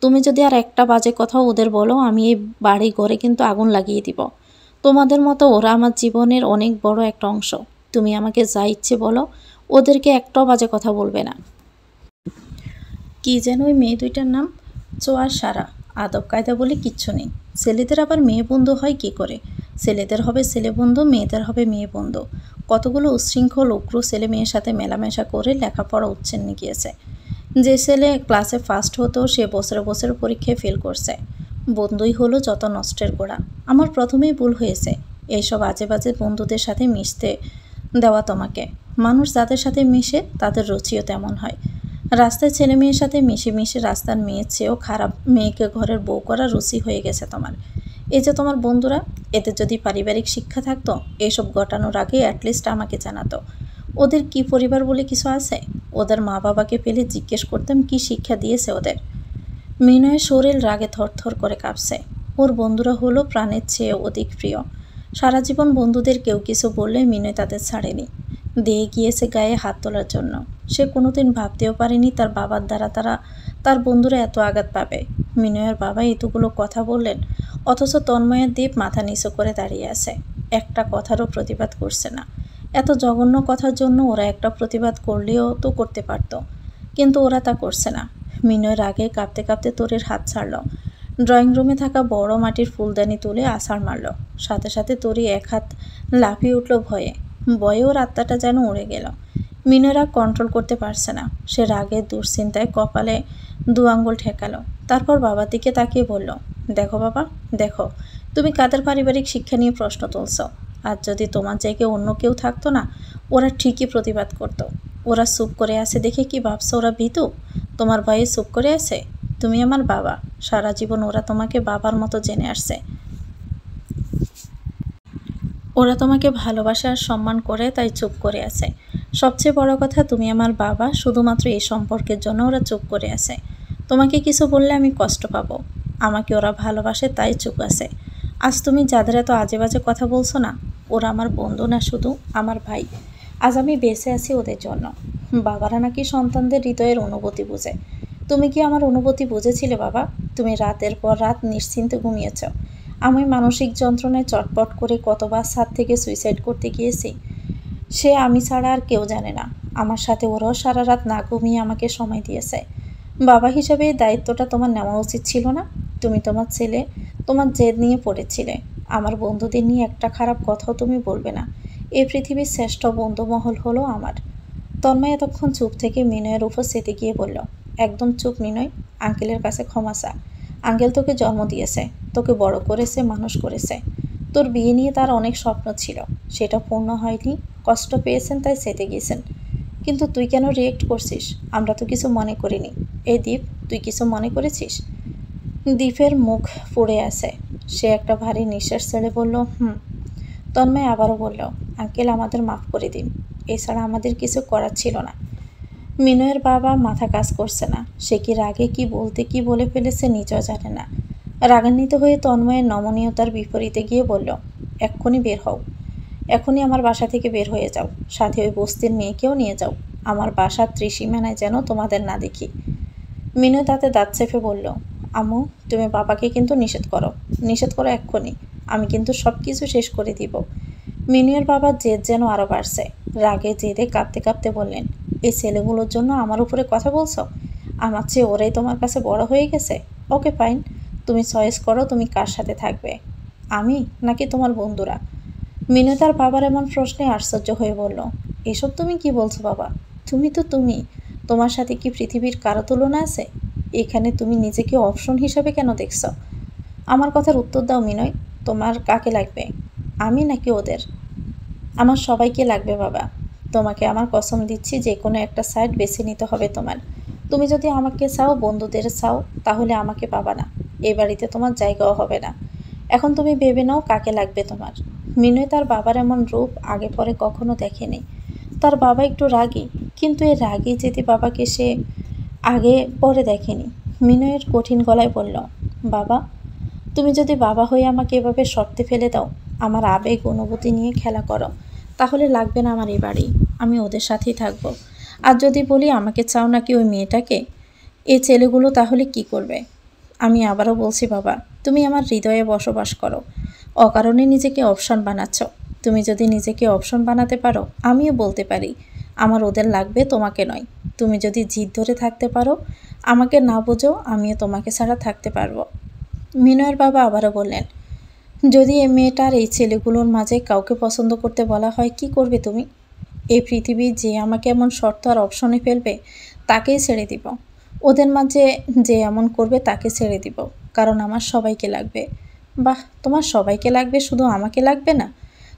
তুমি যদি আর একটা বাজে কথাও ওদের বলো, আমি এই বাড়ি ঘরে কিন্তু আগুন লাগিয়ে দিব। তোমাদের মতো ওরা আমার জীবনের অনেক বড় একটা অংশ। তুমি আমাকে যা ইচ্ছে বলো, ওদেরকে একটাও বাজে কথা বলবে না। কি যেন ওই মেয়ে দুইটার নাম? চোয়ার সারা। আদব কায়দা বলে কিচ্ছু নেই। ছেলেদের আবার মেয়ে বন্ধু হয় কি করে? ছেলেদের হবে ছেলে বন্ধু, মেয়েদের হবে মেয়ে বন্ধু। কতগুলো উচ্ছৃঙ্খল উগ্র ছেলে মেয়ের সাথে মেলামেশা করে লেখাপড়া উচ্ছন্নে গিয়েছে। যে ছেলে ক্লাসে ফার্স্ট হতো সে বছরে বছরে পরীক্ষায় ফেল করছে। বন্ধুই হলো যত নষ্টের গোড়া। আমার প্রথমেই ভুল হয়েছে এইসব আজে বাজে বন্ধুদের সাথে মিশতে দেওয়া তোমাকে। মানুষ যাদের সাথে মিশে তাদের রুচিও তেমন হয়। রাস্তায় ছেলে মেয়ের সাথে মিশে মিশে রাস্তার মেয়ের চেয়েও খারাপ মেয়েকে ঘরের বউ করা রুচি হয়ে গেছে তোমার। এই যে তোমার বন্ধুরা, এদের যদি পারিবারিক শিক্ষা থাকতো এসব ঘটানোর আগে অ্যাটলিস্ট আমাকে জানাতো। ওদের কি পরিবার বলে কিছু আছে? ওদের মা বাবাকে পেলে জিজ্ঞেস করতাম কি শিক্ষা দিয়েছে ওদের। মিনয়ের শরীর রাগে থরথর করে কাঁপছে। ওর বন্ধুরা হলো প্রাণের চেয়ে অধিক প্রিয়। সারা জীবন বন্ধুদের কেউ কিছু বললে মিনয় তাদের ছাড়েনি, দিয়ে গিয়েছে গায়ে হাত তোলার জন্য। সে কোনোদিন ভাবতেও পারেনি তার বাবার দ্বারা তার বন্ধুরা এত আঘাত পাবে। মিনয়ের বাবা এতগুলো কথা বললেন, অথচ তন্ময়ের দ্বীপ মাথা নিচু করে দাঁড়িয়ে আছে, একটা কথারও প্রতিবাদ করছে না। এত জঘন্য কথার জন্য ওরা একটা প্রতিবাদ করলেও তো করতে পারত, কিন্তু ওরা তা করছে না। মিনয়ের আগে কাঁপতে কাঁপতে তোরের হাত ছাড়ল। ড্রয়িং রুমে থাকা বড় মাটির ফুলদানি তুলে আছাড় মারল। সাথে সাথে তোরই এক হাত লাফিয়ে উঠল ভয়ে। ভয়ে ওর আত্মাটা যেন উড়ে গেল। মিনয় রাগ কন্ট্রোল করতে পারছে না। সে রাগের দুশ্চিন্তায় কপালে 2 আঙ্গুল ঠেকালো। তারপর বাবার দিকে তাকিয়ে বলল, দেখো বাবা, দেখো তুমি কাদের পারিবারিক শিক্ষা নিয়ে প্রশ্ন তুলছ। আর যদি তোমার জায়গায় অন্য কেউ থাকতো না, ওরা ঠিকই প্রতিবাদ করত। ওরা চুপ করে আছে দেখে কি ভাবছো ওরা ভীতু? তোমার ভয়ে চুপ করে আছে? তুমি আমার বাবা, সারা জীবন ওরা তোমাকে বাবার মতো জেনে আসছে। ওরা তোমাকে ভালোবাসে আর সম্মান করে, তাই চুপ করে আছে। সবচেয়ে বড় কথা তুমি আমার বাবা, শুধুমাত্র এই সম্পর্কের জন্য ওরা চুপ করে আছে। তোমাকে কিছু বললে আমি কষ্ট পাবো। আমাকে ওরা ভালোবাসে তাই চুপ আছে। আজ তুমি যাদের এত আজে বাজে কথা বলছো না, ওরা আমার বন্ধু না, শুধু আমার ভাই। আজ আমি বেঁচে আছি ওদের জন্য। বাবারা নাকি সন্তানদের হৃদয়ের অনুভূতি বুঝে। তুমি কি আমার অনুভূতি বুঝেছিলে বাবা? তুমি রাতের পর রাত নিশ্চিন্তে ঘুমিয়েছ। আমি মানসিক যন্ত্রণায় চটপট করে কতবার ছাদ থেকে সুইসাইড করতে গিয়েছি সে আমি ছাড়া আর কেউ জানে না। আমার সাথে ওরাও সারা রাত না ঘুমিয়ে আমাকে সময় দিয়েছে। বাবা হিসেবে এই দায়িত্বটা তোমার নেওয়া উচিত ছিল না? তুমি তোমার ছেলে, তোমার জেদ নিয়ে পড়েছিলে। আমার বন্ধুদের নিয়ে একটা খারাপ কথাও তুমি বলবে না। এই পৃথিবীর শ্রেষ্ঠ বন্ধুমহল হলো আমার। তন্ময় এতক্ষণ চুপ থেকে মিনয়ের উপর সেতে গিয়ে বলল, একদম চুপ মিনয়, আঙ্কেলের কাছে ক্ষমা চা। আঙ্কেল তোকে জন্ম দিয়েছে, তোকে বড় করেছে, মানুষ করেছে। তোর বিয়ে নিয়ে তার অনেক স্বপ্ন ছিল, সেটা পূর্ণ হয়নি, কষ্ট পেয়েছেন তাই সেতে গিয়েছেন। কিন্তু তুই কেন রিয়েক্ট করছিস? আমরা তো কিছু মনে করিনি। এই দীপ, তুই কিছু মনে করেছিস? দীপের মুখ পুড়ে আছে। সে একটা ভারী নিঃশ্বাস ছেড়ে বলল, তন্ময় আবারও বলল, আঙ্কেল আমাদের মাফ করে দিন, এছাড়া আমাদের কিছু করার ছিল না। মিনয়ের বাবা মাথা কাজ করছে না। সে কি রাগে কি বলতে কি বলে ফেলেছে নিজেও জানে না। রাগান্বিত হয়ে তন্ময়ের নমনীয়তার বিপরীতে গিয়ে বলল, এক্ষুনি বের হও, এখনই আমার বাসা থেকে বের হয়ে যাও, সাথে ওই বস্তির মেয়েকেও নিয়ে যাও। আমার বাসার ত্রিসীমানায় যেন তোমাদের না দেখি। মিনয় তাতে দাঁত চেপে বলল, আম্মু তুমি বাবাকে কিন্তু নিষেধ করো এক্ষুনি, আমি কিন্তু সব কিছু শেষ করে দিব। মিনুয়ের বাবার জেদ যেন আরও বাড়ছে। রাগে জেদে কাঁপতে কাঁপতে বললেন, এই ছেলেগুলোর জন্য আমার উপরে কথা বলছো? আমার চেয়ে ওরাই তোমার কাছে বড় হয়ে গেছে। ওকে ফাইন, তুমি চয়েস করো তুমি কার সাথে থাকবে, আমি নাকি তোমার বন্ধুরা। মিনু তার বাবার এমন প্রশ্নে আশ্চর্য হয়ে বলল, এসব তুমি কি বলছো বাবা? তুমি তো তুমি, তোমার সাথে কি পৃথিবীর কারো তুলনা আছে? এখানে তুমি নিজেকে অপশন হিসাবে কেন দেখছো? আমার কথার উত্তর দাও মিনয়, তোমার কাকে লাগবে, আমি নাকি ওদের? আমার সবাইকে লাগবে বাবা। তোমাকে আমার কসম দিচ্ছি যে কোনো একটা সাইড বেছে নিতে হবে তোমার। তুমি যদি আমাকে চাও, বন্ধুদের চাও, তাহলে আমাকে পাবা না। এই বাড়িতে তোমার জায়গাও হবে না। এখন তুমি ভেবে নাও কাকে লাগবে তোমার। মিনয় তার বাবার এমন রূপ আগে পরে কখনো দেখেনি। তার বাবা একটু রাগী, কিন্তু এই রাগী যেতে বাবাকে সে আগে পরে দেখেনি। মিনয়ের কঠিন গলায় বলল, বাবা তুমি যদি বাবা হয়ে আমাকে এভাবে শর্তে ফেলে দাও, আমার আবেগ অনুভূতি নিয়ে খেলা করো, তাহলে লাগবে না আমার এই বাড়ি, আমি ওদের সাথেই থাকবো। আর যদি বলি আমাকে চাও নাকি ওই মেয়েটাকে, এই ছেলেগুলো তাহলে কি করবে? আমি আবারও বলছি বাবা, তুমি আমার হৃদয়ে বসবাস করো, অকারণে নিজেকে অপশন বানাচ্ছ। তুমি যদি নিজেকে অপশন বানাতে পারো, আমিও বলতে পারি আমার ওদের লাগবে, তোমাকে নয়। তুমি যদি জিদ ধরে থাকতে পারো, আমাকে না বোঝো, আমিও তোমাকে ছাড়া থাকতে পারবো। মিনয়ের বাবা আবারও বললেন, যদি এই মেয়েটার এই ছেলেগুলোর মাঝে কাউকে পছন্দ করতে বলা হয়, কি করবে তুমি? এই পৃথিবী যে আমাকে এমন শর্ত আর অপশনে ফেলবে, তাকেই ছেড়ে দিব। ওদের মাঝে যে এমন করবে তাকে ছেড়ে দিব, কারণ আমার সবাইকে লাগবে। বাহ, তোমার সবাইকে লাগবে, শুধু আমাকে লাগবে না?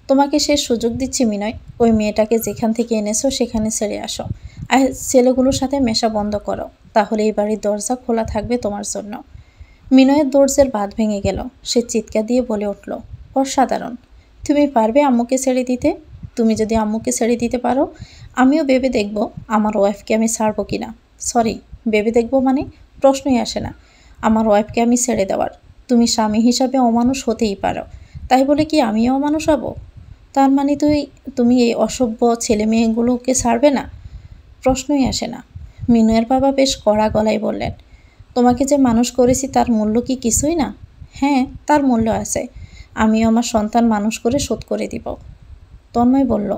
তোমাকে সে সুযোগ দিচ্ছি মিনয়, ওই মেয়েটাকে যেখান থেকে এনেছো সেখানে ছেড়ে আসো, আর ছেলেগুলোর সাথে মেশা বন্ধ করো, তাহলে এই বাড়ির দরজা খোলা থাকবে তোমার জন্য। মিনয়ের দরজার বাঁধ ভেঙে গেল। সে চিৎকার দিয়ে বলে উঠল, অসাধারণ, তুমি পারবে আম্মুকে ছেড়ে দিতে? তুমি যদি আম্মুকে ছেড়ে দিতে পারো, আমিও ভেবে দেখব আমার ওয়াইফকে আমি ছাড়বো কি না। সরি, ভেবে দেখব মানে? প্রশ্নই আসে না আমার ওয়াইফকে আমি ছেড়ে দেওয়ার। তুমি স্বামী হিসাবে অমানুষ হতেই পারো, তাই বলে কি আমিও অমানুষ হব? তার মানে তুমি এই অসভ্য ছেলে মেয়েগুলোকে ছাড়বে না? প্রশ্নই আসে না। মিনয়ের বাবা বেশ কড়া গলায় বললেন, তোমাকে যে মানুষ করেছি তার মূল্য কি কিছুই না? হ্যাঁ, তার মূল্য আছে। আমিও আমার সন্তান মানুষ করে শোধ করে দিব। তন্ময় বলল,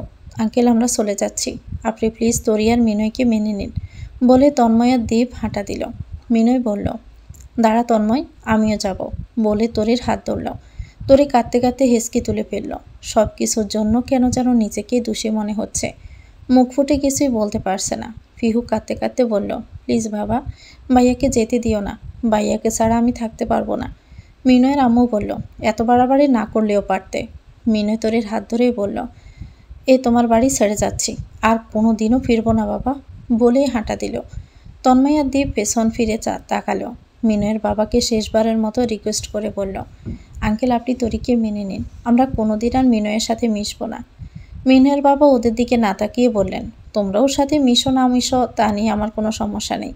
আঙ্কেল আমরা চলে যাচ্ছি, আপনি প্লিজ তরি আর মিনয়কে মেনে নিন, বলে তন্ময় আর দীপ হাঁটা দিল। মিনয় বলল, দাঁড়া তন্ময়, আমিও যাব, বলে তরির হাত ধরল। তরি কাঁদতে কাঁদতে হেসকি তুলে ফেলল। সব কিছুর জন্য কেন যেন নিজেকেই দোষী মনে হচ্ছে। মুখ ফুটে কিছুই বলতে পারছে না। ফিহু কাঁদতে কাঁদতে বলল, প্লিজ বাবা, ভাইয়াকে যেতে দিও না, ভাইয়াকে ছাড়া আমি থাকতে পারবো না। মিনয়ের আম্মু বলল, এত বাড়াবাড়ি না করলেও পারতে। মিনয় তরির হাত ধরেই বলল, এই তোমার বাড়ি ছেড়ে যাচ্ছি, আর কোনো দিনও ফিরবো না বাবা, বলেই হাঁটা দিল। তন্ময় আর দীপ পেছন ফিরে তাকালো। মিনয়ের বাবাকে শেষবারের মতো রিকোয়েস্ট করে বলল, আঙ্কেল আপনি তরিকে মেনে নিন, আমরা কোনোদিন আর মিনয়ের সাথে মিশবো না। মিনয়ের বাবা ওদের দিকে না তাকিয়ে বললেন, তোমরা ওর সাথে মিশো না মিশো তা নিয়ে আমার কোনো সমস্যা নেই,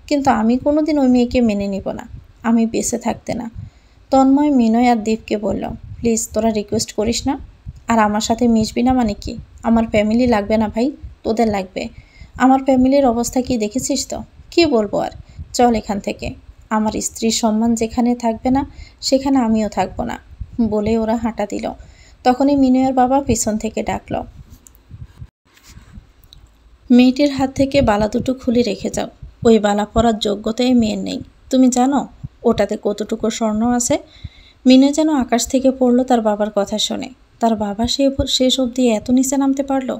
কিন্তু আমি কোনোদিন ওই মেয়েকে মেনে নিব না, আমি বেঁচে থাকতে না। তন্ময় মিনয় আর দীপকে বলল, প্লিজ তোরা রিকোয়েস্ট করিস না। আর আমার সাথে মিশবি না মানে কি? আমার ফ্যামিলি লাগবে না ভাই, তোদের লাগবে। আমার ফ্যামিলির অবস্থা কি দেখেছিস তো? কি বলবো আর, চল এখান থেকে। আমার স্ত্রীর সম্মান যেখানে থাকবে না, সেখানে আমিও থাকবো না। বলে ওরা হাঁটা দিল। তখনই মিনয়ের বাবা পিছন থেকে ডাকল, মেয়েটির হাত থেকে বালা দুটো খুলে রেখে যাও। ওই বালা পরার যোগ্যতা এই মেয়ের নেই। তুমি জানো ওটাতে কতটুকু স্বর্ণ আছে? মিনয় যেন আকাশ থেকে পড়লো তার বাবার কথা শুনে। তার বাবা শেষ অবধি এত নিচে নামতে পারলো?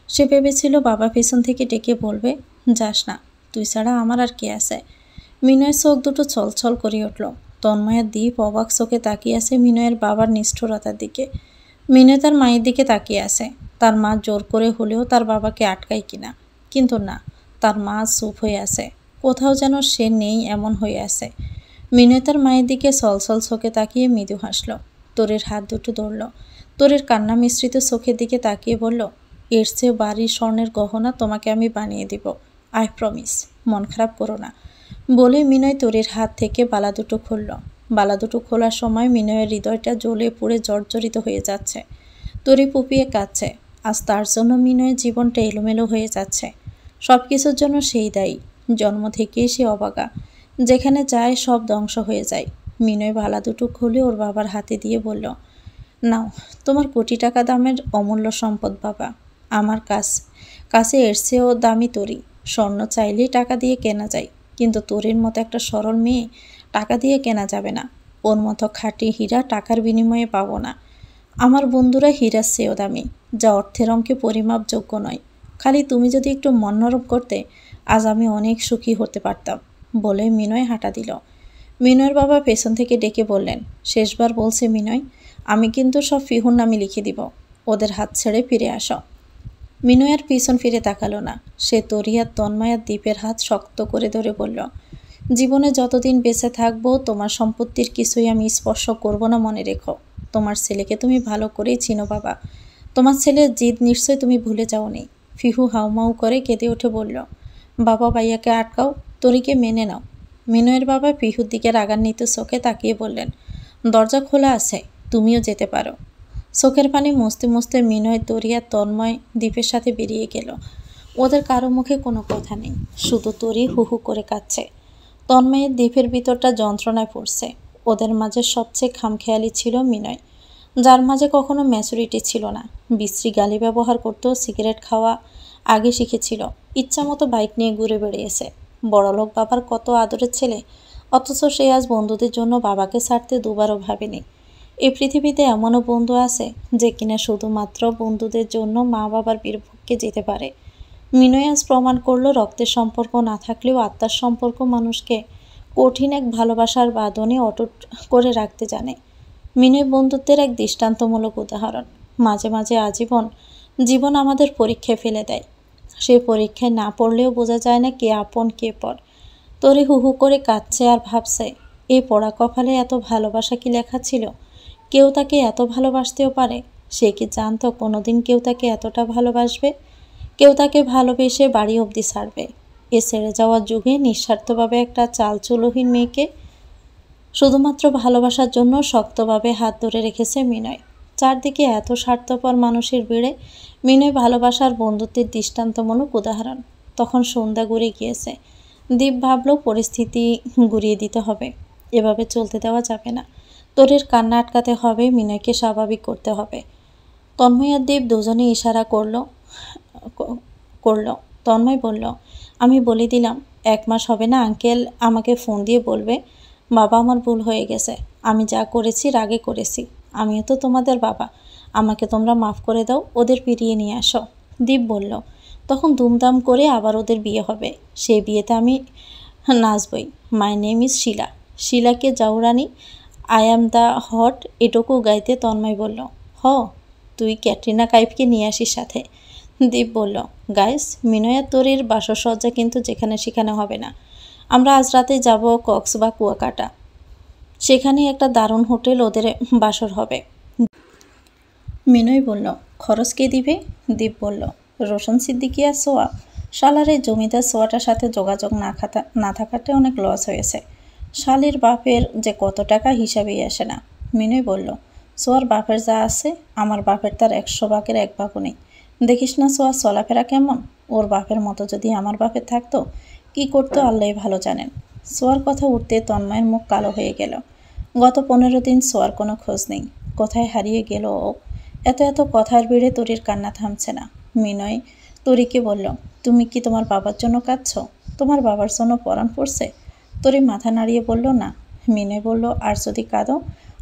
সে ভেবেছিল বাবা পিছন থেকে ডেকে বলবে, যাস না, তুই ছাড়া আমার আর কে আছে। মিনয়ের চোখ দুটো ছলছল করে উঠল। তন্ময়ের দীপ অবাক চোখে তাকিয়ে আছে মিনয়ের বাবার নিষ্ঠুরতার দিকে। মিনয় তার মায়ের দিকে তাকিয়ে আছে, তার মা জোর করে হলেও তার বাবাকে আটকায় কিনা। কিন্তু না, তার মা চুপ হয়ে আছে, কোথাও যেন সে নেই এমন হয়ে আছে। মিনয় তার মায়ের দিকে ছলছল চোখে তাকিয়ে মৃদু হাসল। তোরের হাত দুটো ধরল। তোরের কান্না মিশ্রিত চোখের দিকে তাকিয়ে বলল, এর চেয়ে বাড়ির স্বর্ণের গহনা তোমাকে আমি বানিয়ে দিব, আই প্রমিস, মন খারাপ করো না। বলে মিনয় তোরের হাত থেকে বালা দুটো খুলল। বালা দুটো খোলার সময় মিনয়ের হৃদয়টা জ্বলে পুড়ে জর্জরিত হয়ে যাচ্ছে। তরি পুপিয়ে কাঁদছে। আজ তার জন্য মিনয়ের জীবনটা এলোমেলো হয়ে যাচ্ছে। সব কিছুর জন্য সেই দায়ী। জন্ম থেকেই সে অবাগা, যেখানে যায় সব ধ্বংস হয়ে যায়। মিনয় বালা দুটো খুলে ওর বাবার হাতে দিয়ে বলল, নাও, তোমার কোটি টাকা দামের অমূল্য সম্পদ বাবা। আমার কাছে এর চেয়েও দামি তরি। স্বর্ণ চাইলেই টাকা দিয়ে কেনা যায়, কিন্তু তরির মতো একটা সরল মেয়ে টাকা দিয়ে কেনা যাবে না। ওর মতো খাঁটি হীরা টাকার বিনিময়ে পাবো না। আমার বন্ধুরা হীরার চেয়েও দামি, যা অর্থের অঙ্কে পরিমাপযোগ্য নয়। খালি তুমি যদি একটু মন নরম করতে, আজ আমি অনেক সুখী হতে পারতাম। বলে মিনয় হাঁটা দিল। মিনয়ের বাবা পেছন থেকে ডেকে বললেন, শেষবার বলছে মিনয়, আমি কিন্তু সব ফিহুর নামে লিখে দিব। ওদের হাত ছেড়ে ফিরে আসো। মিনয় আর পিছন ফিরে তাকালো না। সে তরিয়ার তন্ময়ার দ্বীপের হাত শক্ত করে ধরে বলল, জীবনে যতদিন বেঁচে থাকবো তোমার সম্পত্তির কিছুই আমি স্পর্শ করব না, মনে রেখো। তোমার ছেলেকে তুমি ভালো করেই চিনো বাবা। তোমার ছেলের জিদ নিশ্চয় তুমি ভুলে যাওনি। ফিহু হাউমাউ করে কেঁদে উঠে বলল, বাবা ভাইয়াকে আটকাও, তরিকে মেনে নাও। মিনয়ের বাবা ফিহুর দিকে রাগান্বিত চোখে তাকিয়ে বললেন, দরজা খোলা আছে, তুমিও যেতে পারো। চোখের পানি মুছতে মুছতে মিনয় তরিয়া তন্ময় দ্বীপের সাথে বেরিয়ে গেল। ওদের কারো মুখে কোনো কথা নেই, শুধু তরি হু হু করে কাঁদছে। তন্ময়ের দ্বীপের ভিতরটা যন্ত্রণায় পড়ছে। ওদের মাঝে সবচেয়ে খামখেয়ালি ছিল মিনয়, যার মাঝে কখনো ম্যাচুরিটি ছিল না। বিশ্রী গালি ব্যবহার করত, সিগারেট খাওয়া আগে শিখেছিল, ইচ্ছামতো বাইক নিয়ে ঘুরে বেড়িয়েছে। বড়লোক বাবার কত আদরের ছেলে, অথচ সে আজ বন্ধুদের জন্য বাবাকে ছাড়তে দুবারও ভাবেনি। এই পৃথিবীতে এমনও বন্ধু আছে যে কিনা শুধুমাত্র বন্ধুদের জন্য মা বাবার বিপক্ষে যেতে পারে। মিনয় আজ প্রমাণ করলো, রক্তের সম্পর্ক না থাকলেও আত্মার সম্পর্ক মানুষকে কঠিন এক ভালোবাসার বাঁধনে অটুট করে রাখতে জানে। মিনয় বন্ধুত্বের এক দৃষ্টান্তমূলক উদাহরণ। মাঝে মাঝে জীবন আমাদের পরীক্ষায় ফেলে দেয়। সেই পরীক্ষায় না পড়লেও বোঝা যায় না কে আপন কে পর। তরি হু হু করে কাঁদছে আর ভাবছে, এই পোড়া কপালে এত ভালোবাসা কি লেখা ছিল? কেউ তাকে এত ভালোবাসতেও পারে? সে কি জানতো কোনোদিন কেউ তাকে এতটা ভালোবাসবে? কেউ তাকে ভালোবেসে বাড়ি অবধি ছাড়বে? এ ছেড়ে যাওয়ার যুগে নিঃস্বার্থভাবে একটা চালচুলোহীন মেয়েকে শুধুমাত্র ভালোবাসার জন্য শক্তভাবে হাত ধরে রেখেছে মিনয়। চারদিকে এত স্বার্থপর মানুষের ভিড়ে মিনয় ভালোবাসার বন্ধুত্বের দৃষ্টান্তমূলক উদাহরণ। তখন সন্ধ্যা ঘুরে গিয়েছে। দীপ ভাবল পরিস্থিতি ঘুরিয়ে দিতে হবে, এভাবে চলতে দেওয়া যাবে না। তরির কান্না আটকাতে হবে, মিনয়কে স্বাভাবিক করতে হবে। তন্ময় আর দীপ দুজনে ইশারা করল। তন্ময় বলল, আমি বলে দিলাম 1 মাস হবে না আঙ্কেল আমাকে ফোন দিয়ে বলবে, বাবা আমার ভুল হয়ে গেছে, আমি যা করেছি রাগে করেছি, আমিও তো তোমাদের বাবা, আমাকে তোমরা মাফ করে দাও, ওদের ফিরিয়ে নিয়ে আসো। দীপ বলল, তখন দুমদাম করে আবার ওদের বিয়ে হবে, সেই বিয়েতে আমি নাচবই। মাই নেম ইজ শিলা, শিলাকে জাউরানি, আই অ্যাম দ্য হট, এটুকু গাইতে তন্ময় বলল, তুই ক্যাটরিনা কাইফকে নিয়ে আসিস সাথে। দীপ বলল, গাইস, মিনয় আর তরির বাসসজ্জা কিন্তু যেখানে সেখানে হবে না। আমরা আজ রাতে যাব কক্স বা কুয়াকাটা, সেখানে একটা দারুণ হোটেল, ওদের বাসর হবে। মিনয় বলল, খরচ কে দিবে? দীপ বলল, রোশন সিদ্দিকী আর সোয়া। শালার এই জমিদার সোয়াটার সাথে যোগাযোগ না থাকাতে অনেক লস হয়েছে। শালির বাপের যে কত টাকা হিসাবেই আসে না। মিনয় বলল, সোয়ার বাপের যা আছে আমার বাপের তার 100 ভাগের 1 ভাগও নেই। দেখিস না সোয়ার চলাফেরা কেমন? ওর বাপের মতো যদি আমার বাপের থাকতো কি করতো আল্লাহই ভালো জানেন। সোয়ার কথা উঠতে তন্ময়ের মুখ কালো হয়ে গেল। গত 15 দিন সোয়ার কোনো খোঁজ নেই। কোথায় হারিয়ে গেল ও? এত এত কথার ভিড়ে তরির কান্না থামছে না। মিনয় তরিকে বলল, তুমি কি তোমার বাবার জন্য কাঁদছো? তোমার বাবার জন্য পরাণ পড়ছে? তরি মাথা নাড়িয়ে বলল, না। মিনয় বলল, আর যদি কাঁদো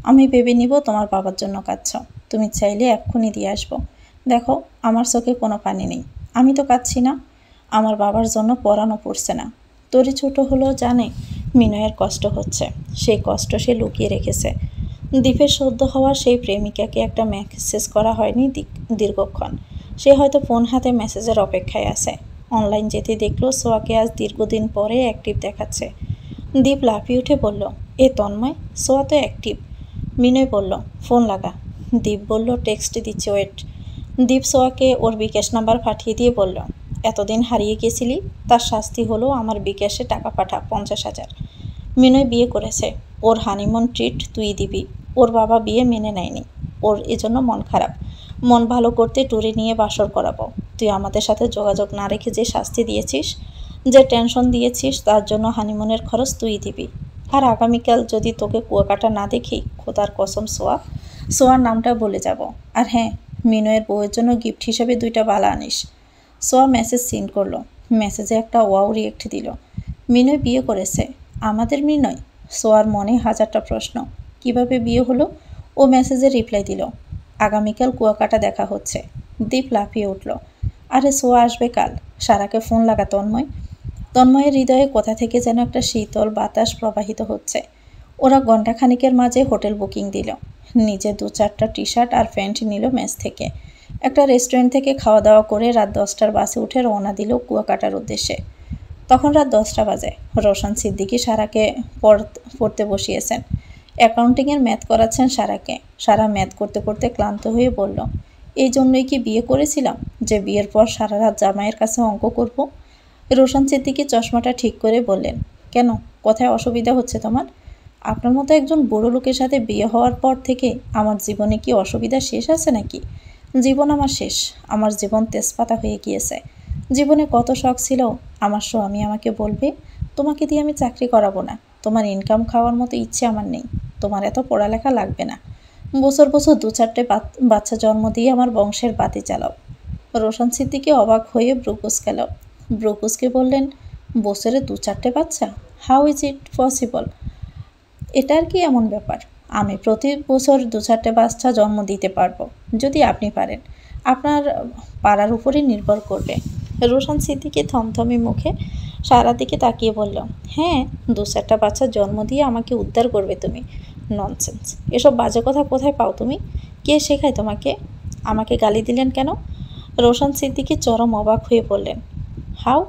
আমি ভেবে নিব তোমার বাবার জন্য কাঁদছ। তুমি চাইলে এক্ষুনি দিয়ে আসবো। দেখো, আমার চোখে কোনো পানি নেই। আমি তো কাঁদছি না। আমার বাবার জন্য পরাণও পড়ছে না। তরি ছোট হলেও জানে মিনয়ের কষ্ট হচ্ছে। সেই কষ্ট সে লুকিয়ে রেখেছে। দ্বীপের সদ্য হওয়া সেই প্রেমিকাকে একটা মেসেজ করা হয়নি দীর্ঘক্ষণ। সে হয়তো ফোন হাতে মেসেজের অপেক্ষায় আছে। অনলাইন যেতে দেখলো সোয়াকে আজ দীর্ঘদিন পরে অ্যাক্টিভ দেখাচ্ছে। দীপ লাফিয়ে উঠে বলল, এ তন্ময়, সোয়া তো অ্যাক্টিভ। মিনয় বলল, ফোন লাগা। দীপ বলল, টেক্সট দিচ্ছি, ওয়েট। দীপ সোয়াকে ওর বিকাশ নাম্বার পাঠিয়ে দিয়ে বলল, এতদিন হারিয়ে গেছিলি, তার শাস্তি হলো আমার বিকাশে টাকা পাঠা 50,000। মিনয় বিয়ে করেছে, ওর হানিমুন ট্রিট তুই দিবি। ওর বাবা বিয়ে মেনে নেয়নি, ওর এজন্য মন খারাপ। মন ভালো করতে ট্যুরে নিয়ে বাসর করাবো। তুই আমাদের সাথে যোগাযোগ না রেখে যে শাস্তি দিয়েছিস, যে টেনশন দিয়েছিস, তার জন্য হানিমুনের খরচ তুই দিবি। আর আগামীকাল যদি তোকে কুয়াকাটা না দেখি, খোদার কসম সোয়ার নামটা বলে যাব। আর হ্যাঁ, মিনয়ের বউয়ের জন্য গিফট হিসেবে 2টা বালা আনিস। সোয়া মেসেজ সিন করলো। মেসেজে একটা ওয়াও রিয়েক্ট দিল। মিনয় বিয়ে করেছে? আমাদের মিনয়? সোয়ার মনে হাজারটা প্রশ্ন। কিভাবে বিয়ে হলো? ও মেসেজে রিপ্লাই দিল, আগামীকাল কুয়াকাটা দেখা হচ্ছে। দীপ লাফিয়ে উঠল, আরে সোয়া আসবে কাল। সারাকে ফোন লাগা তন্ময়। তন্ময়ের হৃদয়ে কোথা থেকে যেন একটা শীতল বাতাস প্রবাহিত হচ্ছে। ওরা ঘণ্টাখানিকের মাঝে হোটেল বুকিং দিল। নিজে 2-4টা টি শার্ট আর প্যান্ট নিল মেস থেকে। একটা রেস্টুরেন্ট থেকে খাওয়া দাওয়া করে রাত 10টার বাসে উঠে রওনা দিল কুয়াকাটার উদ্দেশ্যে। তখন রাত 10টা বাজে। রোশন সিদ্দিকী সারাকে পড়তে বসিয়েছেন। অ্যাকাউন্টিংয়ের ম্যাথ করাচ্ছেন সারাকে। সারা ম্যাথ করতে করতে ক্লান্ত হয়ে বলল, এই জন্যই কি বিয়ে করেছিলাম, যে বিয়ের পর সারা রাত জামাইয়ের কাছে অঙ্ক করব? রোশন সিদ্দিকী চশমাটা ঠিক করে বললেন, কেন, কোথায় অসুবিধা হচ্ছে তোমার? আপনার মতো একজন বুড়ো লোকের সাথে বিয়ে হওয়ার পর থেকে আমার জীবনে কি অসুবিধা শেষ আছে নাকি? জীবন আমার শেষ। আমার জীবন তেজপাতা হয়ে গিয়েছে। জীবনে কত শখ ছিল। আমার স্বামী আমাকে বলবে, তোমাকে দিয়ে আমি চাকরি করাবো না, তোমার ইনকাম খাওয়ার মতো ইচ্ছে আমার নেই, তোমার এত পড়ালেখা লাগবে না, বছর বছর 2-4টে বাচ্চা জন্ম দিয়ে আমার বংশের বাতি চালাও। রোশন সিদ্দিকী অবাক হয়ে ব্রুকুসকে বললেন, বছরে 2-4টে বাচ্চা? How is it possible? এটা আর কি এমন ব্যাপার? আমি প্রতি বছর 2-4টে বাচ্চা জন্ম দিতে পারবো, যদি আপনি পারেন। আপনার পারার উপরই নির্ভর করবে। রোশন সিদ্দিকী থমথমে মুখে সারার দিকে তাকিয়ে বলল, হ্যাঁ, 2-4টা বাচ্চা জন্ম দিয়ে আমাকে উদ্ধার করবে তুমি? ননসেন্স। এসব বাজে কথা কোথায় পাও তুমি? কে শেখায় তোমাকে? আমাকে গালি দিলেন কেন? রোশন সিদ্দিকী চরম অবাক হয়ে বললেন, হাউ?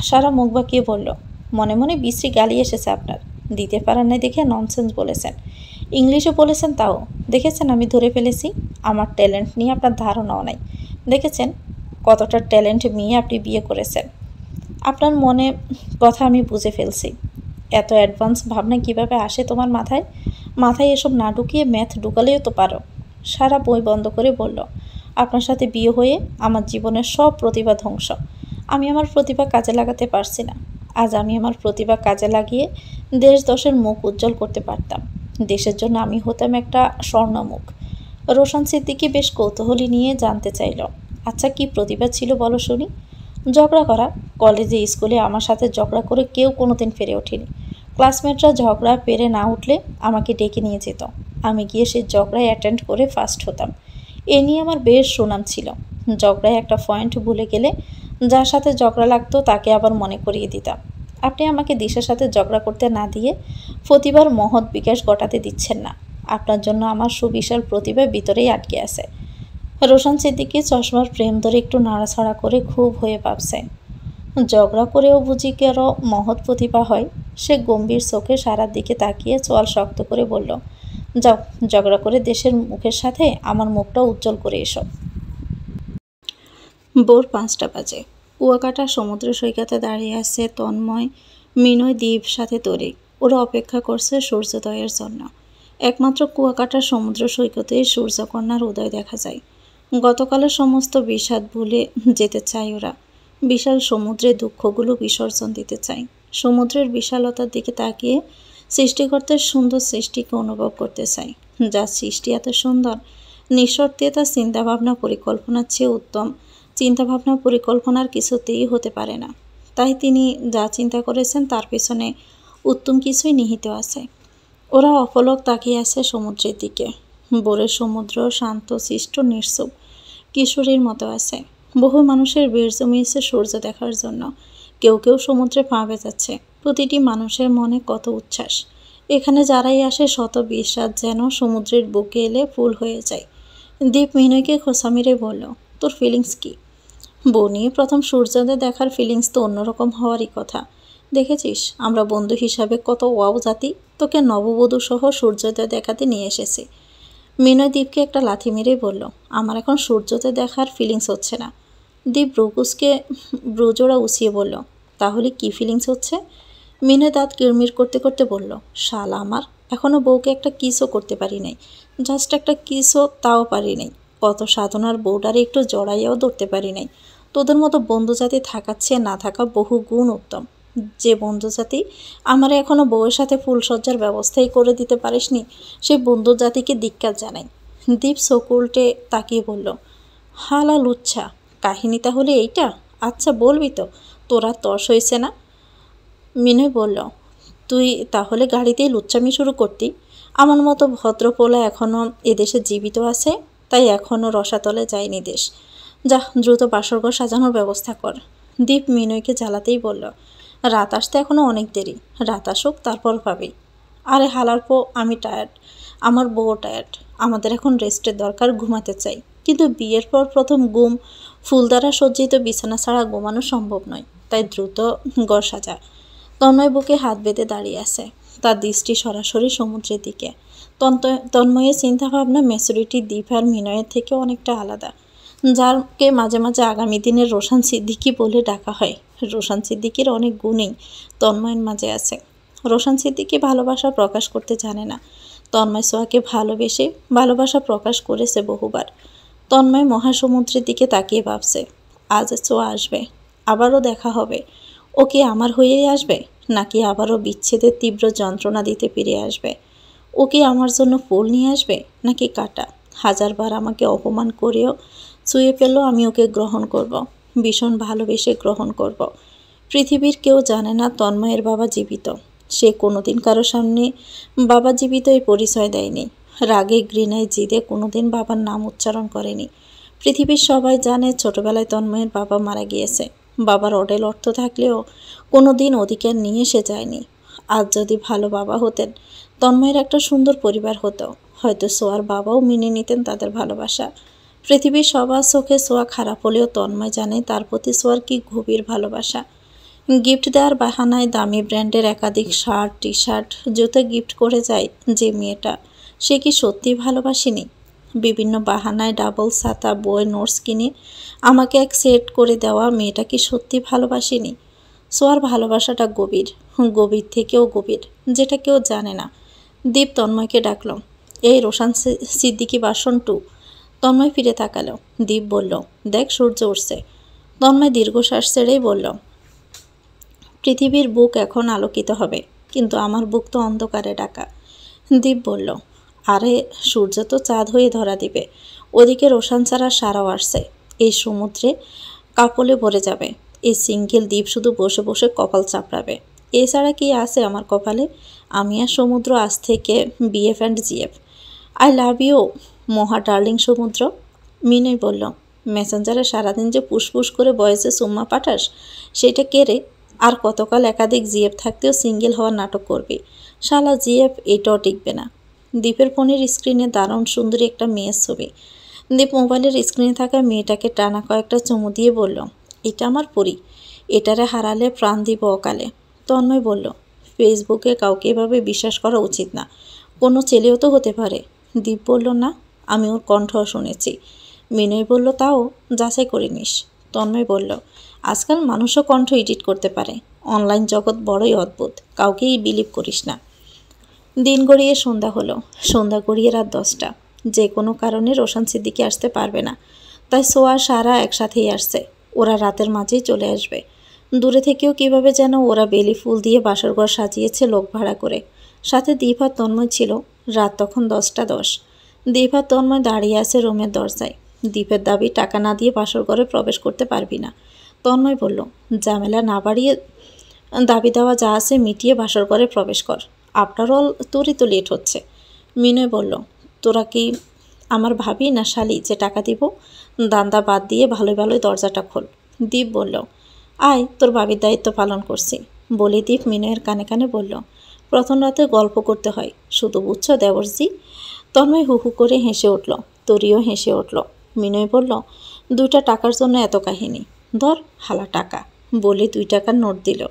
সারা মুখ বাঁকিয়ে বলল, মনে মনে বিশ্রী গালি এসেছে আপনার। দিতে পারেন না দেখে ননসেন্স বলেছেন। ইংলিশে বলেছেন তাও। দেখেছেন আমি ধরে ফেলেছি। আমার ট্যালেন্ট নিয়ে আপনার ধারণাও নাই। দেখেছেন কতটা ট্যালেন্ট মেয়ে আপনি বিয়ে করেছেন। আপনার মনে কথা আমি বুঝে ফেলছি। এত অ্যাডভান্স ভাবনা কিভাবে আসে তোমার মাথায়? মাথায় এসব না ঢুকিয়ে ম্যাথ ঢুকালেও তো পারো। সারা বই বন্ধ করে বলল, আপনার সাথে বিয়ে হয়ে আমার জীবনের সব প্রতিভা ধ্বংস। আমি আমার প্রতিভা কাজে লাগাতে পারছি না। আজ আমি আমার প্রতিভা কাজে লাগিয়ে দেশ-দশের মুখ উজ্জ্বল করতে পারতাম। দেশের জন্য আমি হতাম একটা স্বর্ণমুখ। রোশন সিদ্দিকী বেশ কৌতূহলী নিয়ে জানতে চাইল, আচ্ছা কি প্রতিভা ছিল বলো শুনি? ঝগড়া করা। কলেজে স্কুলে আমার সাথে ঝগড়া করে কেউ কোনোদিন ফিরে ওঠেনি। ক্লাসমেটরা ঝগড়া পেরে না উঠলে আমাকে ডেকে নিয়ে যেত। আমি গিয়ে সেই ঝগড়ায় অ্যাটেন্ড করে ফার্স্ট হতাম। এ নিয়ে আমার বেশ সুনাম ছিল। ঝগড়ায় একটা পয়েন্ট ভুলে গেলে যার সাথে ঝগড়া লাগতো তাকে আবার মনে করিয়ে দিতাম। আপনি আমাকে দিশার সাথে ঝগড়া করতে না দিয়ে প্রতিভার মহৎ বিকাশ ঘটাতে দিচ্ছেন না। আপনার জন্য আমার সুবিশাল প্রতিভা ভিতরেই আটকে আছে। রোশন সিদ্দিকী চশমার ফ্রেম ধরে একটু নাড়াছাড়া করে খুব হয়ে ভাবছে, ঝগড়া করেও বুঝি কারো মহৎ প্রতিভা হয়? সে গম্ভীর চোখে সারার দিকে তাকিয়ে চোয়াল শক্ত করে বলল, যাও, ঝগড়া করে দেশের মুখের সাথে আমার মুখটা উজ্জ্বল করে এসো। ভোর 5টা বাজে। কুয়াকাটা সমুদ্র সৈকতে দাঁড়িয়ে আছে তন্ময়, মিনয়, দ্বীপ, সাথে তরি। ওরা অপেক্ষা করছে সূর্যোদয়ের জন্য। একমাত্র কুয়াকাটা সমুদ্র সৈকতেই সূর্যকন্যার উদয় দেখা যায়। গতকালের সমস্ত বিষাদ ভুলে যেতে চায় ওরা। বিশাল সমুদ্রে দুঃখগুলো বিসর্জন দিতে চায়। সমুদ্রের বিশালতার দিকে তাকিয়ে সৃষ্টিকর্তার সুন্দর সৃষ্টিকে অনুভব করতে চায়। যার সৃষ্টি এত সুন্দর, নিঃশর্তে তার চিন্তাভাবনা পরিকল্পনার চেয়ে উত্তম চিন্তাভাবনা পরিকল্পনার কিছুতেই হতে পারে না। তাই তিনি যা চিন্তা করেছেন তার পেছনে উত্তম কিছুই নিহিত আছে। ওরা অপলক তাকিয়ে আছে সমুদ্রের দিকে। ভোরের সমুদ্র শান্ত, শিষ্ট, নিঃসুপ, কিশোরীর মতো আছে। বহু মানুষের ভিড় জমিয়েছে সূর্য দেখার জন্য। কেউ কেউ সমুদ্রে পা ভেজাচ্ছে। প্রতিটি মানুষের মনে কত উচ্ছ্বাস। এখানে যারাই আসে শত বিশ্বাস যেন সমুদ্রের বুকে এলে ফুল হয়ে যায়। দীপ মিনয়কে খোঁচা মেরে বলল, তোর ফিলিংস কি? বনি, প্রথম সূর্যোদয় দেখার ফিলিংস তো অন্যরকম হওয়ারই কথা। দেখেছিস আমরা বন্ধু হিসাবে কত ওয়াও জাতি, তোকে নববধূ সহ সূর্যোদয় দেখাতে নিয়ে এসেছি। মিনয় দীপকে একটা লাথি মেরেই বলল, আমার এখন সূর্যোদয় দেখার ফিলিংস হচ্ছে না। দীপ ব্রুজোড়া উছিয়ে বলল, তাহলে কি ফিলিংস হচ্ছে? মিনয় দাঁত কিরমির করতে করতে বলল, শালা আমার, এখনও বউকে একটা কিসও করতে পারি নাই। জাস্ট একটা কিসও তাও পারি নাই। কত সাধনার বউটারে একটু জড়াইয়াও ধরতে পারি নাই। তোদের মতো বন্ধু জাতি থাকার চেয়ে না থাকা বহু গুণ উত্তম। যে বন্ধু জাতি আমার এখনও বউয়ের সাথে ফুলসজ্জার ব্যবস্থাই করে দিতে পারিসনি, সেই বন্ধু জাতিকে ধিক্কার জানাই। দীপ চোখ উল্টে তাকিয়ে বলল, হালা লুচ্ছা, কাহিনী তাহলে এইটা? আচ্ছা বলবি তো, তোরা তর্স হয়েছে না? মিনয় বলল, তুই তাহলে গাড়িতেই লুচ্চামি শুরু করতি? আমার মতো ভদ্রপোলা এখনও এদেশে জীবিত আছে, তাই এখনও রসাতলে যায়নি দেশ। যা, দ্রুত বাসরঘর সাজানোর ব্যবস্থা কর। দীপ মিনয়কে জ্বালাতেই বলল, রাত আসতে এখনও অনেক দেরি। রাত আসুক, তারপর পাবি। আরে হালার পো, আমি টায়ার্ড, আমার বউ টায়ার্ড। আমাদের এখন রেস্টের দরকার, ঘুমাতে চাই। কিন্তু বিয়ের পর প্রথম ঘুম, ফুল দ্বারা সজ্জিত বিছানা ছাড়া ঘুমানো সম্ভব নয়। তাই দ্রুত ঘর সাজা। তন্ময় বুকে হাত বেঁধে দাঁড়িয়ে আছে, তার দৃষ্টি সরাসরি সমুদ্রের দিকে। তন্ময়ের চিন্তাভাবনা ম্যাচুরিটি দীপ আর মিনয়ের থেকে অনেকটা আলাদা, যারকে মাঝে মাঝে আগামী দিনের রোশান সিদ্দিকী বলে ডাকা হয়। রোশান সিদ্দিকীর অনেক গুণই তন্ময়ের মাঝে আছে। রোশান সিদ্দিকী ভালোবাসা প্রকাশ করতে জানে না। তন্ময় সোয়াকে ভালোবেসে ভালোবাসা প্রকাশ করেছে বহুবার। তন্ময় মহাসমুদ্রের দিকে তাকিয়ে ভাবছে, আজ সোয়া আসবে, আবারও দেখা হবে। ও কি আমার হয়েই আসবে, নাকি আবারও বিচ্ছেদের তীব্র যন্ত্রণা দিতে ফিরে আসবে? ও কি আমার জন্য ফুল নিয়ে আসবে, নাকি কাঁটা? হাজারবার আমাকে অপমান করেও ছুঁয়ে পেলেও আমি ওকে গ্রহণ করব, ভীষণ ভালোবেসে গ্রহণ করব। পৃথিবীর কেউ জানে না তন্ময়ের বাবা জীবিত। সে কোনোদিন কারো সামনে বাবা জীবিত এই পরিচয় দেয়নি। রাগে ঘৃণায় জিদে কোনোদিন বাবার নাম উচ্চারণ করেনি। পৃথিবীর সবাই জানে ছোটবেলায় তন্ময়ের বাবা মারা গিয়েছে। বাবার অঢেল অর্থ থাকলেও কোনোদিন অধিকার নিয়ে সে যায়নি। আজ যদি ভালো বাবা হতেন, তন্ময়ের একটা সুন্দর পরিবার হতো, হয়তো সোয়ার বাবাও মেনে নিতেন তাদের ভালোবাসা। পৃথিবীর সবার চোখে সোয়া খারাপ হলেও তন্ময় জানে তার প্রতি সোয়ার কি গভীর ভালোবাসা। গিফট দেওয়ার বাহানায় দামি ব্র্যান্ডের একাধিক শার্ট, টি শার্ট, জুতো গিফট করে যায় যে মেয়েটা, সে কি সত্যি ভালোবাসেনি? বিভিন্ন বাহানায় ডাবল ছাতা, বই, নোটস কিনে আমাকে এক সেট করে দেওয়া মেয়েটা কি সত্যি ভালোবাসেনি? সোয়ার ভালোবাসাটা গভীর, গভীর থেকেও গভীর, যেটা কেউ জানে না। দীপ তন্ময়কে ডাকল, এই রোশান সিদ্দিকী ভার্সন 2। তন্ময় ফিরে তাকালো। দীপ বলল, দেখ সূর্য উঠছে। তন্ময় দীর্ঘশ্বাস ছেড়েই বলল, পৃথিবীর বুক এখন আলোকিত হবে, কিন্তু আমার বুক তো অন্ধকারে ঢাকা। দীপ বলল, আরে সূর্য তো চাঁদ হয়ে ধরা দিবে। ওদিকে রোশান ছাড়া সারাও আসছে। এই সমুদ্রে কাপলে ভরে যাবে। এই সিঙ্গেল দ্বীপ শুধু বসে বসে কপাল চাপড়াবে। এছাড়া কি আছে আমার কপালে? আমি আর সমুদ্র আজ থেকে BF and GF. I love you মহা ডার্লিং সমুদ্র। মিনয় বলল, মেসেঞ্জারে সারাদিন যে পুসপুস করে বয়সে সুম্মা পাঠাস, সেটা কে রে? আর কতকাল একাধিক জিএফ থাকতেও সিঙ্গেল হওয়ার নাটক করবি? শালা জিএফ এটাও টিকবে না। দীপের ফোনের স্ক্রিনে দারুণ সুন্দরী একটা মেয়ের ছবি। দীপ মোবাইলের স্ক্রিনে থাকা মেয়েটাকে টানা কয়েকটা চুমু দিয়ে বলল, এটা আমার পরী, এটারে হারালে প্রাণ দিব অকালে। তন্ময় বলল, ফেসবুকে কাউকে এভাবে বিশ্বাস করা উচিত না, কোনো ছেলেও তো হতে পারে। দীপ বলল, না, আমি ওর কণ্ঠ শুনেছি। মিনয় বলল, তাও যাচাই করে নিস। তন্ময় বলল, আজকাল মানুষও কণ্ঠ এডিট করতে পারে। অনলাইন জগৎ বড়ই অদ্ভুত, কাউকেই বিলিভ করিস না। দিন গড়িয়ে সন্ধ্যা হলো। সন্ধ্যা গড়িয়ে রাত 10টা। যে কোনো কারণে রোশান সিদ্দিকী আসতে পারবে না, তাই সোয়া সারা একসাথেই আসছে। ওরা রাতের মাঝেই চলে আসবে। দূরে থেকেও কিভাবে যেন ওরা বেলি ফুল দিয়ে বাসরঘর সাজিয়েছে লোক ভাড়া করে। সাথে দীপ আর তন্ময় ছিল। রাত তখন 10টা 10। দীপ আর তন্ময় দাঁড়িয়ে আছে রুমের দরজায়। দীপের দাবি টাকা না দিয়ে বাসর ঘরে প্রবেশ করতে পারবি না। তন্ময় বলল, ঝামেলা না বাড়িয়ে দাবি দেওয়া যা আছে মিটিয়ে বাসর ঘরে প্রবেশ কর। আফটার অল তোরই তো লেট হচ্ছে। মিনয় বলল, তোরা কি আমার ভাবি না শালি যে টাকা দিব? দান্দা বাদ দিয়ে ভালোই ভালোই দরজাটা খোল। দীপ বলল, আয় তোর ভাবির দায়িত্ব পালন করছি। বলে দীপ মিনয়ের কানে কানে বলল, প্রথম রাতে গল্প করতে হয় শুধু, বুঝছো দেবরজি? তন্ময় হু হু করে হেসে উঠল। তরিও হেসে উঠল। মিনয় বলল, 2টা টাকার জন্য এত কাহিনী? ধর হালা টাকা। বলে 2 টাকার নোট দিল।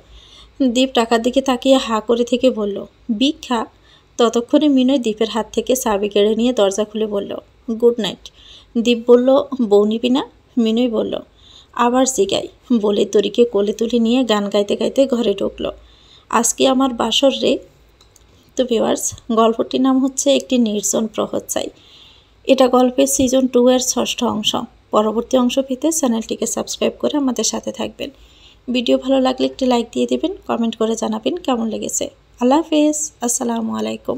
দীপ টাকার দিকে তাকিয়ে হা করে থেকে বলল, ভিক্ষা? ততক্ষণে মিনয় দীপের হাত থেকে চাবি কেড়ে নিয়ে দরজা খুলে বলল, গুড নাইট। দীপ বলল, বউ নিবি না? মিনয় বলল, আবার জিগাই। বলে তরিকে কোলে তুলে নিয়ে গান গাইতে গাইতে ঘরে ঢুকলো। আজকে আমার বাসর রে। তো ভিউয়ার্স, গল্পটির নাম হচ্ছে একটি নির্জন প্রহর চাই। এটা গল্পের সিজন 2 এর 6ষ্ঠ অংশ। পরবর্তী অংশ পেতে চ্যানেলটিকে সাবস্ক্রাইব করে আমাদের সাথে থাকবেন। ভিডিও ভালো লাগলে একটি লাইক দিয়ে দেবেন, কমেন্ট করে জানাবেন কেমন লেগেছে। আল্লাহ হাফেজ, আসসালামু আলাইকুম।